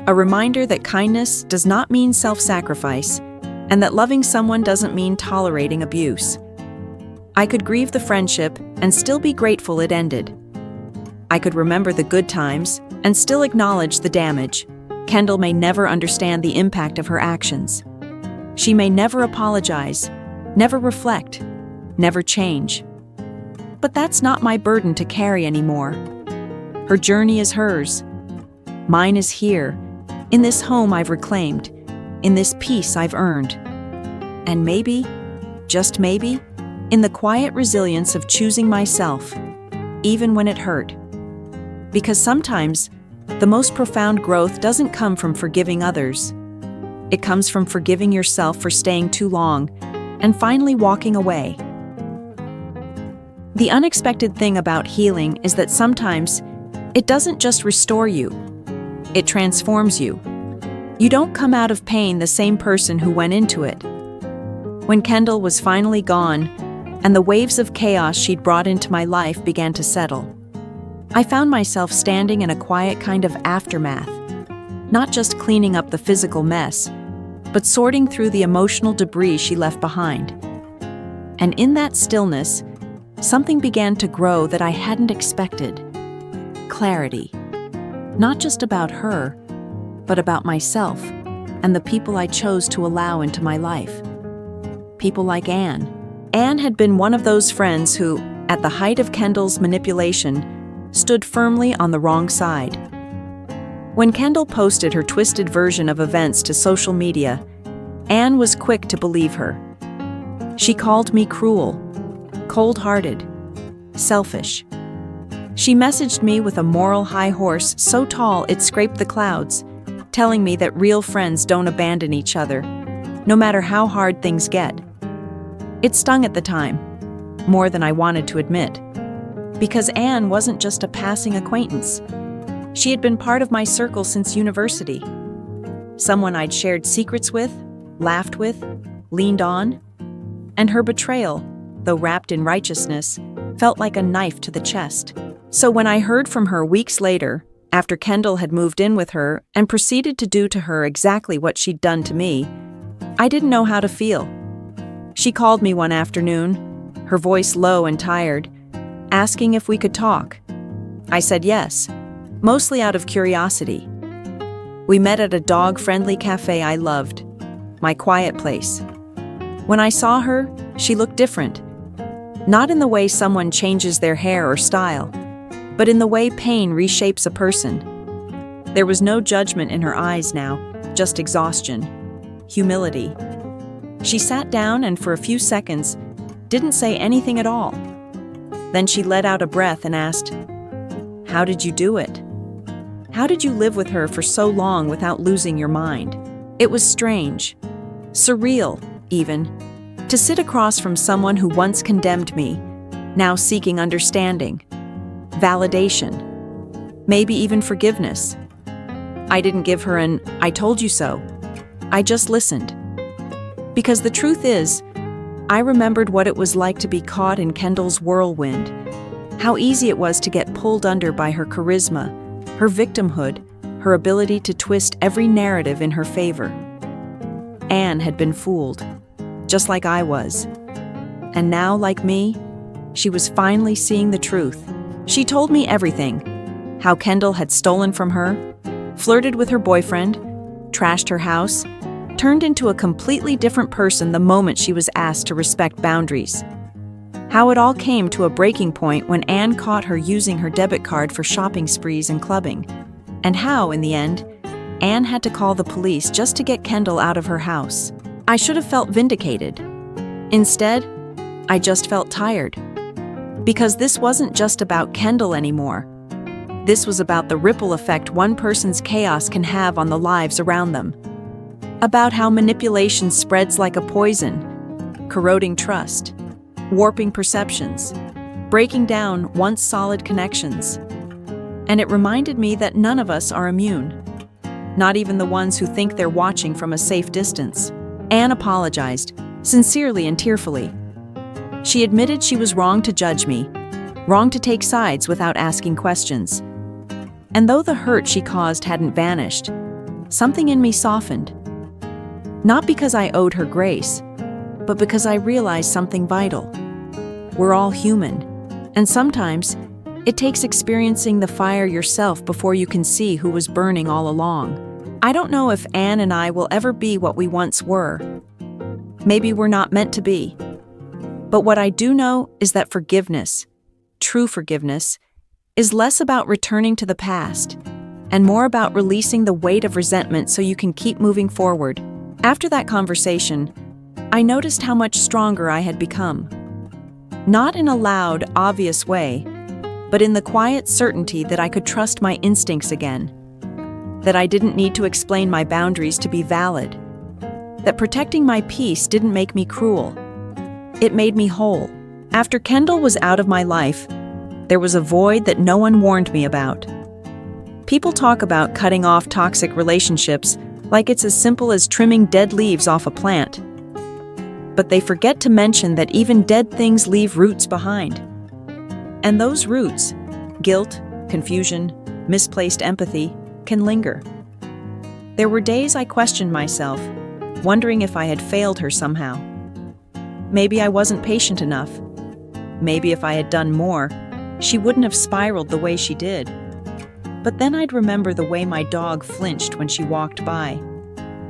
[SPEAKER 1] a reminder that kindness does not mean self-sacrifice, and that loving someone doesn't mean tolerating abuse. I could grieve the friendship and still be grateful it ended. I could remember the good times and still acknowledge the damage. Kendall may never understand the impact of her actions. She may never apologize, never reflect, never change. But that's not my burden to carry anymore. Her journey is hers. Mine is here, in this home I've reclaimed, in this peace I've earned. And maybe, just maybe, in the quiet resilience of choosing myself, even when it hurt. Because sometimes, the most profound growth doesn't come from forgiving others. It comes from forgiving yourself for staying too long and finally walking away. The unexpected thing about healing is that sometimes it doesn't just restore you, it transforms you. You don't come out of pain the same person who went into it. When Kendall was finally gone, and the waves of chaos she'd brought into my life began to settle, I found myself standing in a quiet kind of aftermath, not just cleaning up the physical mess, but sorting through the emotional debris she left behind. And in that stillness, something began to grow that I hadn't expected. Clarity. Not just about her, but about myself and the people I chose to allow into my life. People like Anne. Anne had been one of those friends who, at the height of Kendall's manipulation, stood firmly on the wrong side. When Kendall posted her twisted version of events to social media, Anne was quick to believe her. She called me cruel, cold-hearted, selfish. She messaged me with a moral high horse so tall it scraped the clouds, telling me that real friends don't abandon each other, no matter how hard things get. It stung at the time, more than I wanted to admit, because Anne wasn't just a passing acquaintance. She had been part of my circle since university. Someone I'd shared secrets with, laughed with, leaned on. And her betrayal, though wrapped in righteousness, felt like a knife to the chest. So when I heard from her weeks later, after Kendall had moved in with her and proceeded to do to her exactly what she'd done to me, I didn't know how to feel. She called me one afternoon, her voice low and tired, asking if we could talk. I said yes, mostly out of curiosity. We met at a dog-friendly cafe I loved, my quiet place. When I saw her, she looked different. Not in the way someone changes their hair or style, but in the way pain reshapes a person. There was no judgment in her eyes now, just exhaustion, humility. She sat down and for a few seconds didn't say anything at all. Then she let out a breath and asked, "How did you do it? How did you live with her for so long without losing your mind?" It was strange, surreal even, to sit across from someone who once condemned me, now seeking understanding, validation, maybe even forgiveness. I didn't give her an "I told you so." I just listened. Because the truth is, I remembered what it was like to be caught in Kendall's whirlwind, how easy it was to get pulled under by her charisma, her victimhood, her ability to twist every narrative in her favor. Anne had been fooled, just like I was. And now, like me, she was finally seeing the truth. She told me everything: how Kendall had stolen from her, flirted with her boyfriend, trashed her house, turned into a completely different person the moment she was asked to respect boundaries. How it all came to a breaking point when Anne caught her using her debit card for shopping sprees and clubbing. And how, in the end, Anne had to call the police just to get Kendall out of her house. I should have felt vindicated. Instead, I just felt tired. Because this wasn't just about Kendall anymore. This was about the ripple effect one person's chaos can have on the lives around them. About how manipulation spreads like a poison, corroding trust, warping perceptions, breaking down once solid connections. And it reminded me that none of us are immune, not even the ones who think they're watching from a safe distance. Anne apologized, sincerely and tearfully. She admitted she was wrong to judge me, wrong to take sides without asking questions. And though the hurt she caused hadn't vanished, something in me softened. Not because I owed her grace, but because I realized something vital. We're all human, and sometimes it takes experiencing the fire yourself before you can see who was burning all along. I don't know if Anne and I will ever be what we once were. Maybe we're not meant to be. But what I do know is that forgiveness, true forgiveness, is less about returning to the past and more about releasing the weight of resentment so you can keep moving forward. After that conversation, I noticed how much stronger I had become. Not in a loud, obvious way, but in the quiet certainty that I could trust my instincts again, that I didn't need to explain my boundaries to be valid, that protecting my peace didn't make me cruel. It made me whole. After Kendall was out of my life, there was a void that no one warned me about. People talk about cutting off toxic relationships like it's as simple as trimming dead leaves off a plant. But they forget to mention that even dead things leave roots behind. And those roots, guilt, confusion, misplaced empathy, can linger. There were days I questioned myself, wondering if I had failed her somehow. Maybe I wasn't patient enough. Maybe if I had done more, she wouldn't have spiraled the way she did. But then I'd remember the way my dog flinched when she walked by,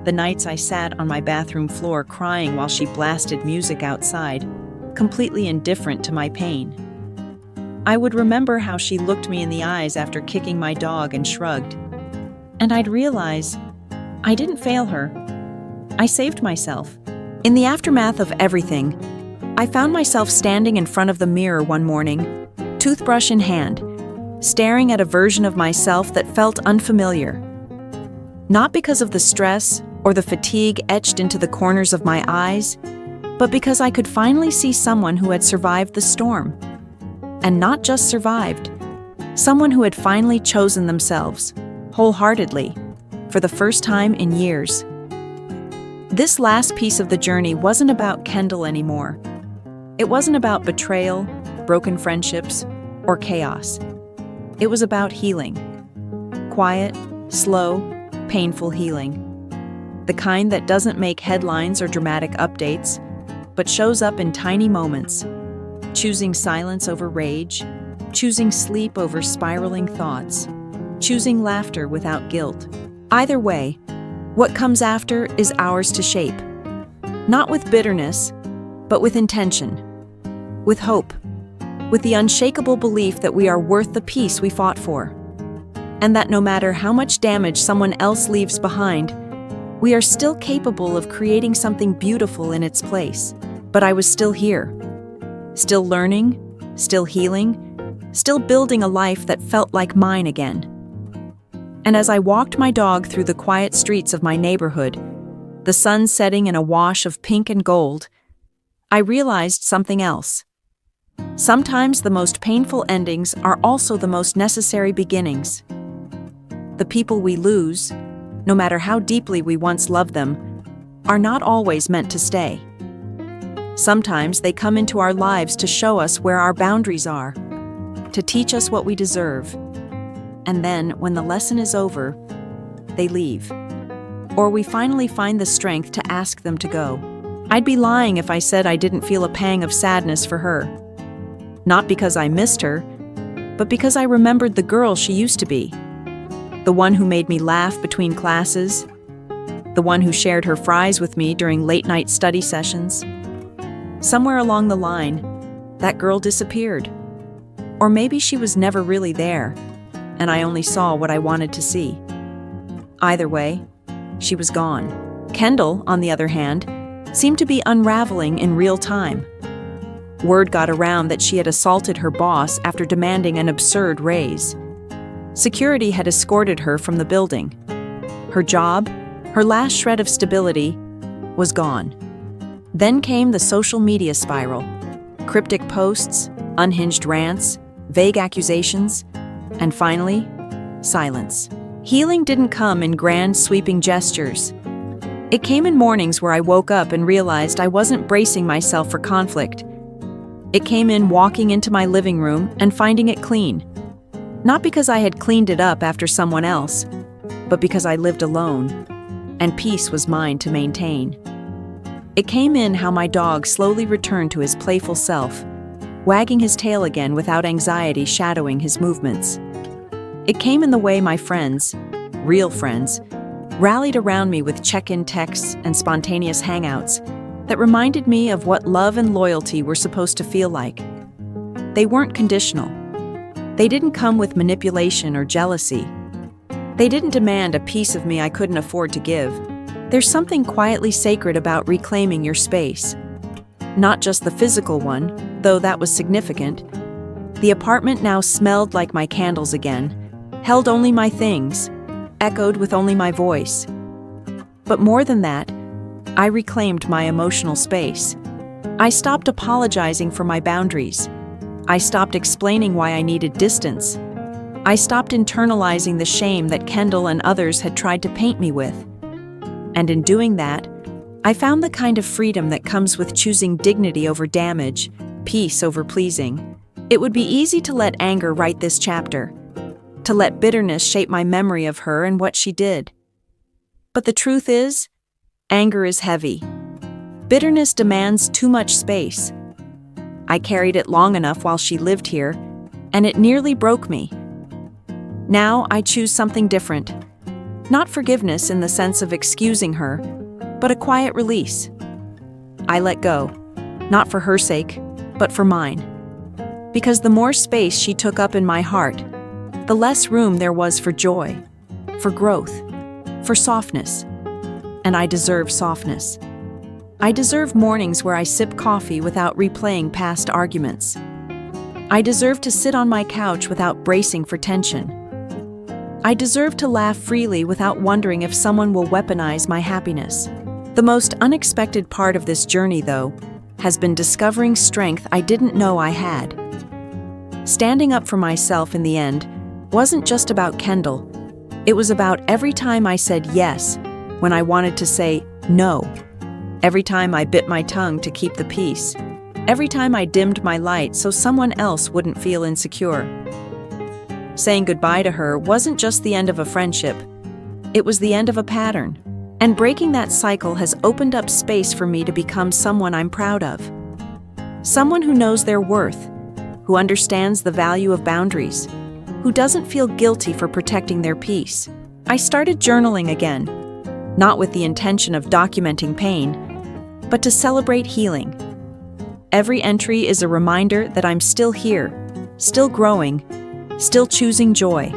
[SPEAKER 1] the nights I sat on my bathroom floor crying while she blasted music outside, completely indifferent to my pain. I would remember how she looked me in the eyes after kicking my dog and shrugged. And I'd realize I didn't fail her. I saved myself. In the aftermath of everything, I found myself standing in front of the mirror one morning, toothbrush in hand, staring at a version of myself that felt unfamiliar. Not because of the stress or the fatigue etched into the corners of my eyes, but because I could finally see someone who had survived the storm. And not just survived, someone who had finally chosen themselves, wholeheartedly, for the first time in years. This last piece of the journey wasn't about Kendall anymore. It wasn't about betrayal, broken friendships, or chaos. It was about healing. Quiet, slow, painful healing. The kind that doesn't make headlines or dramatic updates, but shows up in tiny moments. Choosing silence over rage, choosing sleep over spiraling thoughts, choosing laughter without guilt. Either way, what comes after is ours to shape. Not with bitterness, but with intention, with hope, with the unshakable belief that we are worth the peace we fought for, and that no matter how much damage someone else leaves behind, we are still capable of creating something beautiful in its place. But I was still here, still learning, still healing, still building a life that felt like mine again. And as I walked my dog through the quiet streets of my neighborhood, the sun setting in a wash of pink and gold, I realized something else. Sometimes the most painful endings are also the most necessary beginnings. The people we lose, no matter how deeply we once loved them, are not always meant to stay. Sometimes they come into our lives to show us where our boundaries are, to teach us what we deserve. And then, when the lesson is over, they leave. Or we finally find the strength to ask them to go. I'd be lying if I said I didn't feel a pang of sadness for her. Not because I missed her, but because I remembered the girl she used to be. The one who made me laugh between classes. The one who shared her fries with me during late-night study sessions. Somewhere along the line, that girl disappeared. Or maybe she was never really there, and I only saw what I wanted to see. Either way, she was gone. Kendall, on the other hand, seemed to be unraveling in real time. Word got around that she had assaulted her boss after demanding an absurd raise. Security had escorted her from the building. Her job, her last shred of stability, was gone. Then came the social media spiral. Cryptic posts, unhinged rants, vague accusations, and finally, silence. Healing didn't come in grand, sweeping gestures. It came in mornings where I woke up and realized I wasn't bracing myself for conflict. It came in walking into my living room and finding it clean. Not because I had cleaned it up after someone else, but because I lived alone, and peace was mine to maintain. It came in how my dog slowly returned to his playful self, wagging his tail again without anxiety shadowing his movements. It came in the way my friends, real friends, rallied around me with check-in texts and spontaneous hangouts that reminded me of what love and loyalty were supposed to feel like. They weren't conditional. They didn't come with manipulation or jealousy. They didn't demand a piece of me I couldn't afford to give. There's something quietly sacred about reclaiming your space. Not just the physical one, though that was significant. The apartment now smelled like my candles again, held only my things, echoed with only my voice. But more than that, I reclaimed my emotional space. I stopped apologizing for my boundaries. I stopped explaining why I needed distance. I stopped internalizing the shame that Kendall and others had tried to paint me with. And in doing that, I found the kind of freedom that comes with choosing dignity over damage, peace over pleasing. It would be easy to let anger write this chapter, to let bitterness shape my memory of her and what she did. But the truth is, anger is heavy. Bitterness demands too much space. I carried it long enough while she lived here, and it nearly broke me. Now I choose something different. Not forgiveness in the sense of excusing her, but a quiet release. I let go, not for her sake, but for mine. Because the more space she took up in my heart, the less room there was for joy, for growth, for softness. And I deserve softness. I deserve mornings where I sip coffee without replaying past arguments. I deserve to sit on my couch without bracing for tension. I deserve to laugh freely without wondering if someone will weaponize my happiness. The most unexpected part of this journey, though, has been discovering strength I didn't know I had. Standing up for myself in the end wasn't just about Kendall. It was about every time I said yes when I wanted to say no. Every time I bit my tongue to keep the peace. Every time I dimmed my light so someone else wouldn't feel insecure. Saying goodbye to her wasn't just the end of a friendship. It was the end of a pattern. And breaking that cycle has opened up space for me to become someone I'm proud of. Someone who knows their worth, who understands the value of boundaries, who doesn't feel guilty for protecting their peace. I started journaling again, not with the intention of documenting pain, but to celebrate healing. Every entry is a reminder that I'm still here, still growing, still choosing joy.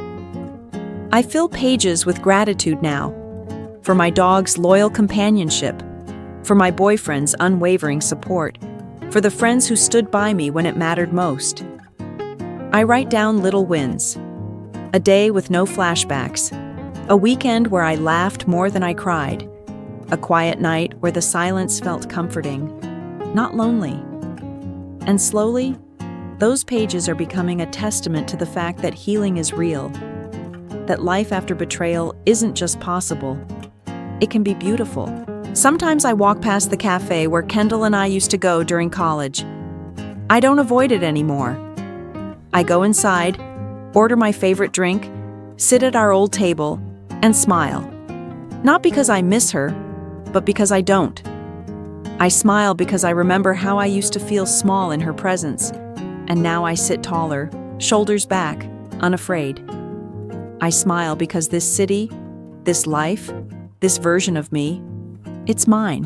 [SPEAKER 1] I fill pages with gratitude now, for my dog's loyal companionship, for my boyfriend's unwavering support, for the friends who stood by me when it mattered most. I write down little wins. A day with no flashbacks. A weekend where I laughed more than I cried. A quiet night where the silence felt comforting, not lonely. And slowly, those pages are becoming a testament to the fact that healing is real, that life after betrayal isn't just possible, it can be beautiful. Sometimes I walk past the cafe where Kendall and I used to go during college. I don't avoid it anymore. I go inside, order my favorite drink, sit at our old table, and smile. Not because I miss her, but because I don't. I smile because I remember how I used to feel small in her presence, and now I sit taller, shoulders back, unafraid. I smile because this city, this life, this version of me, it's mine.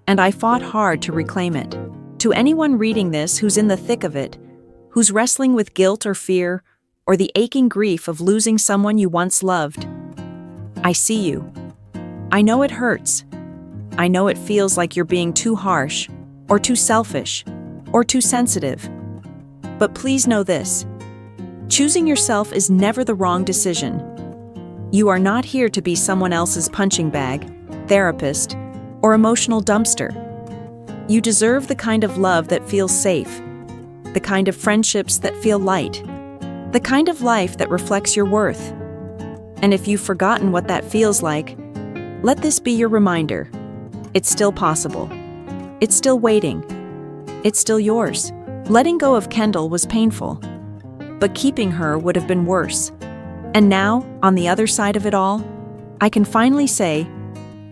[SPEAKER 1] And I fought hard to reclaim it. To anyone reading this who's in the thick of it, who's wrestling with guilt or fear, or the aching grief of losing someone you once loved, I see you. I know it hurts. I know it feels like you're being too harsh, or too selfish, or too sensitive. But please know this. Choosing yourself is never the wrong decision. You are not here to be someone else's punching bag, therapist, or emotional dumpster. You deserve the kind of love that feels safe, the kind of friendships that feel light, the kind of life that reflects your worth. And if you've forgotten what that feels like, let this be your reminder. It's still possible. It's still waiting. It's still yours. Letting go of Kendall was painful, but keeping her would have been worse. And now, on the other side of it all, I can finally say,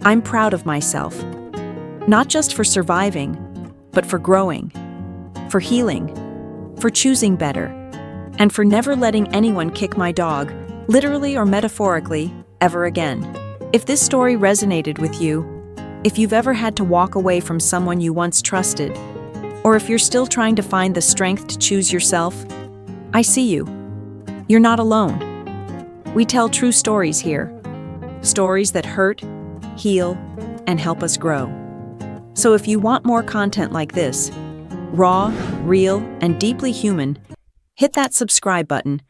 [SPEAKER 1] I'm proud of myself. Not just for surviving, but for growing, for healing, for choosing better, and for never letting anyone kick my dog, literally or metaphorically, ever again. If this story resonated with you, if you've ever had to walk away from someone you once trusted, or if you're still trying to find the strength to choose yourself, I see you. You're not alone. We tell true stories here. Stories that hurt, heal, and help us grow. So if you want more content like this, raw, real, and deeply human, hit that subscribe button,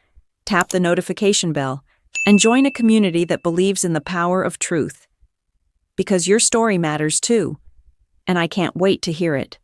[SPEAKER 1] tap the notification bell, and join a community that believes in the power of truth. Because your story matters too, and I can't wait to hear it.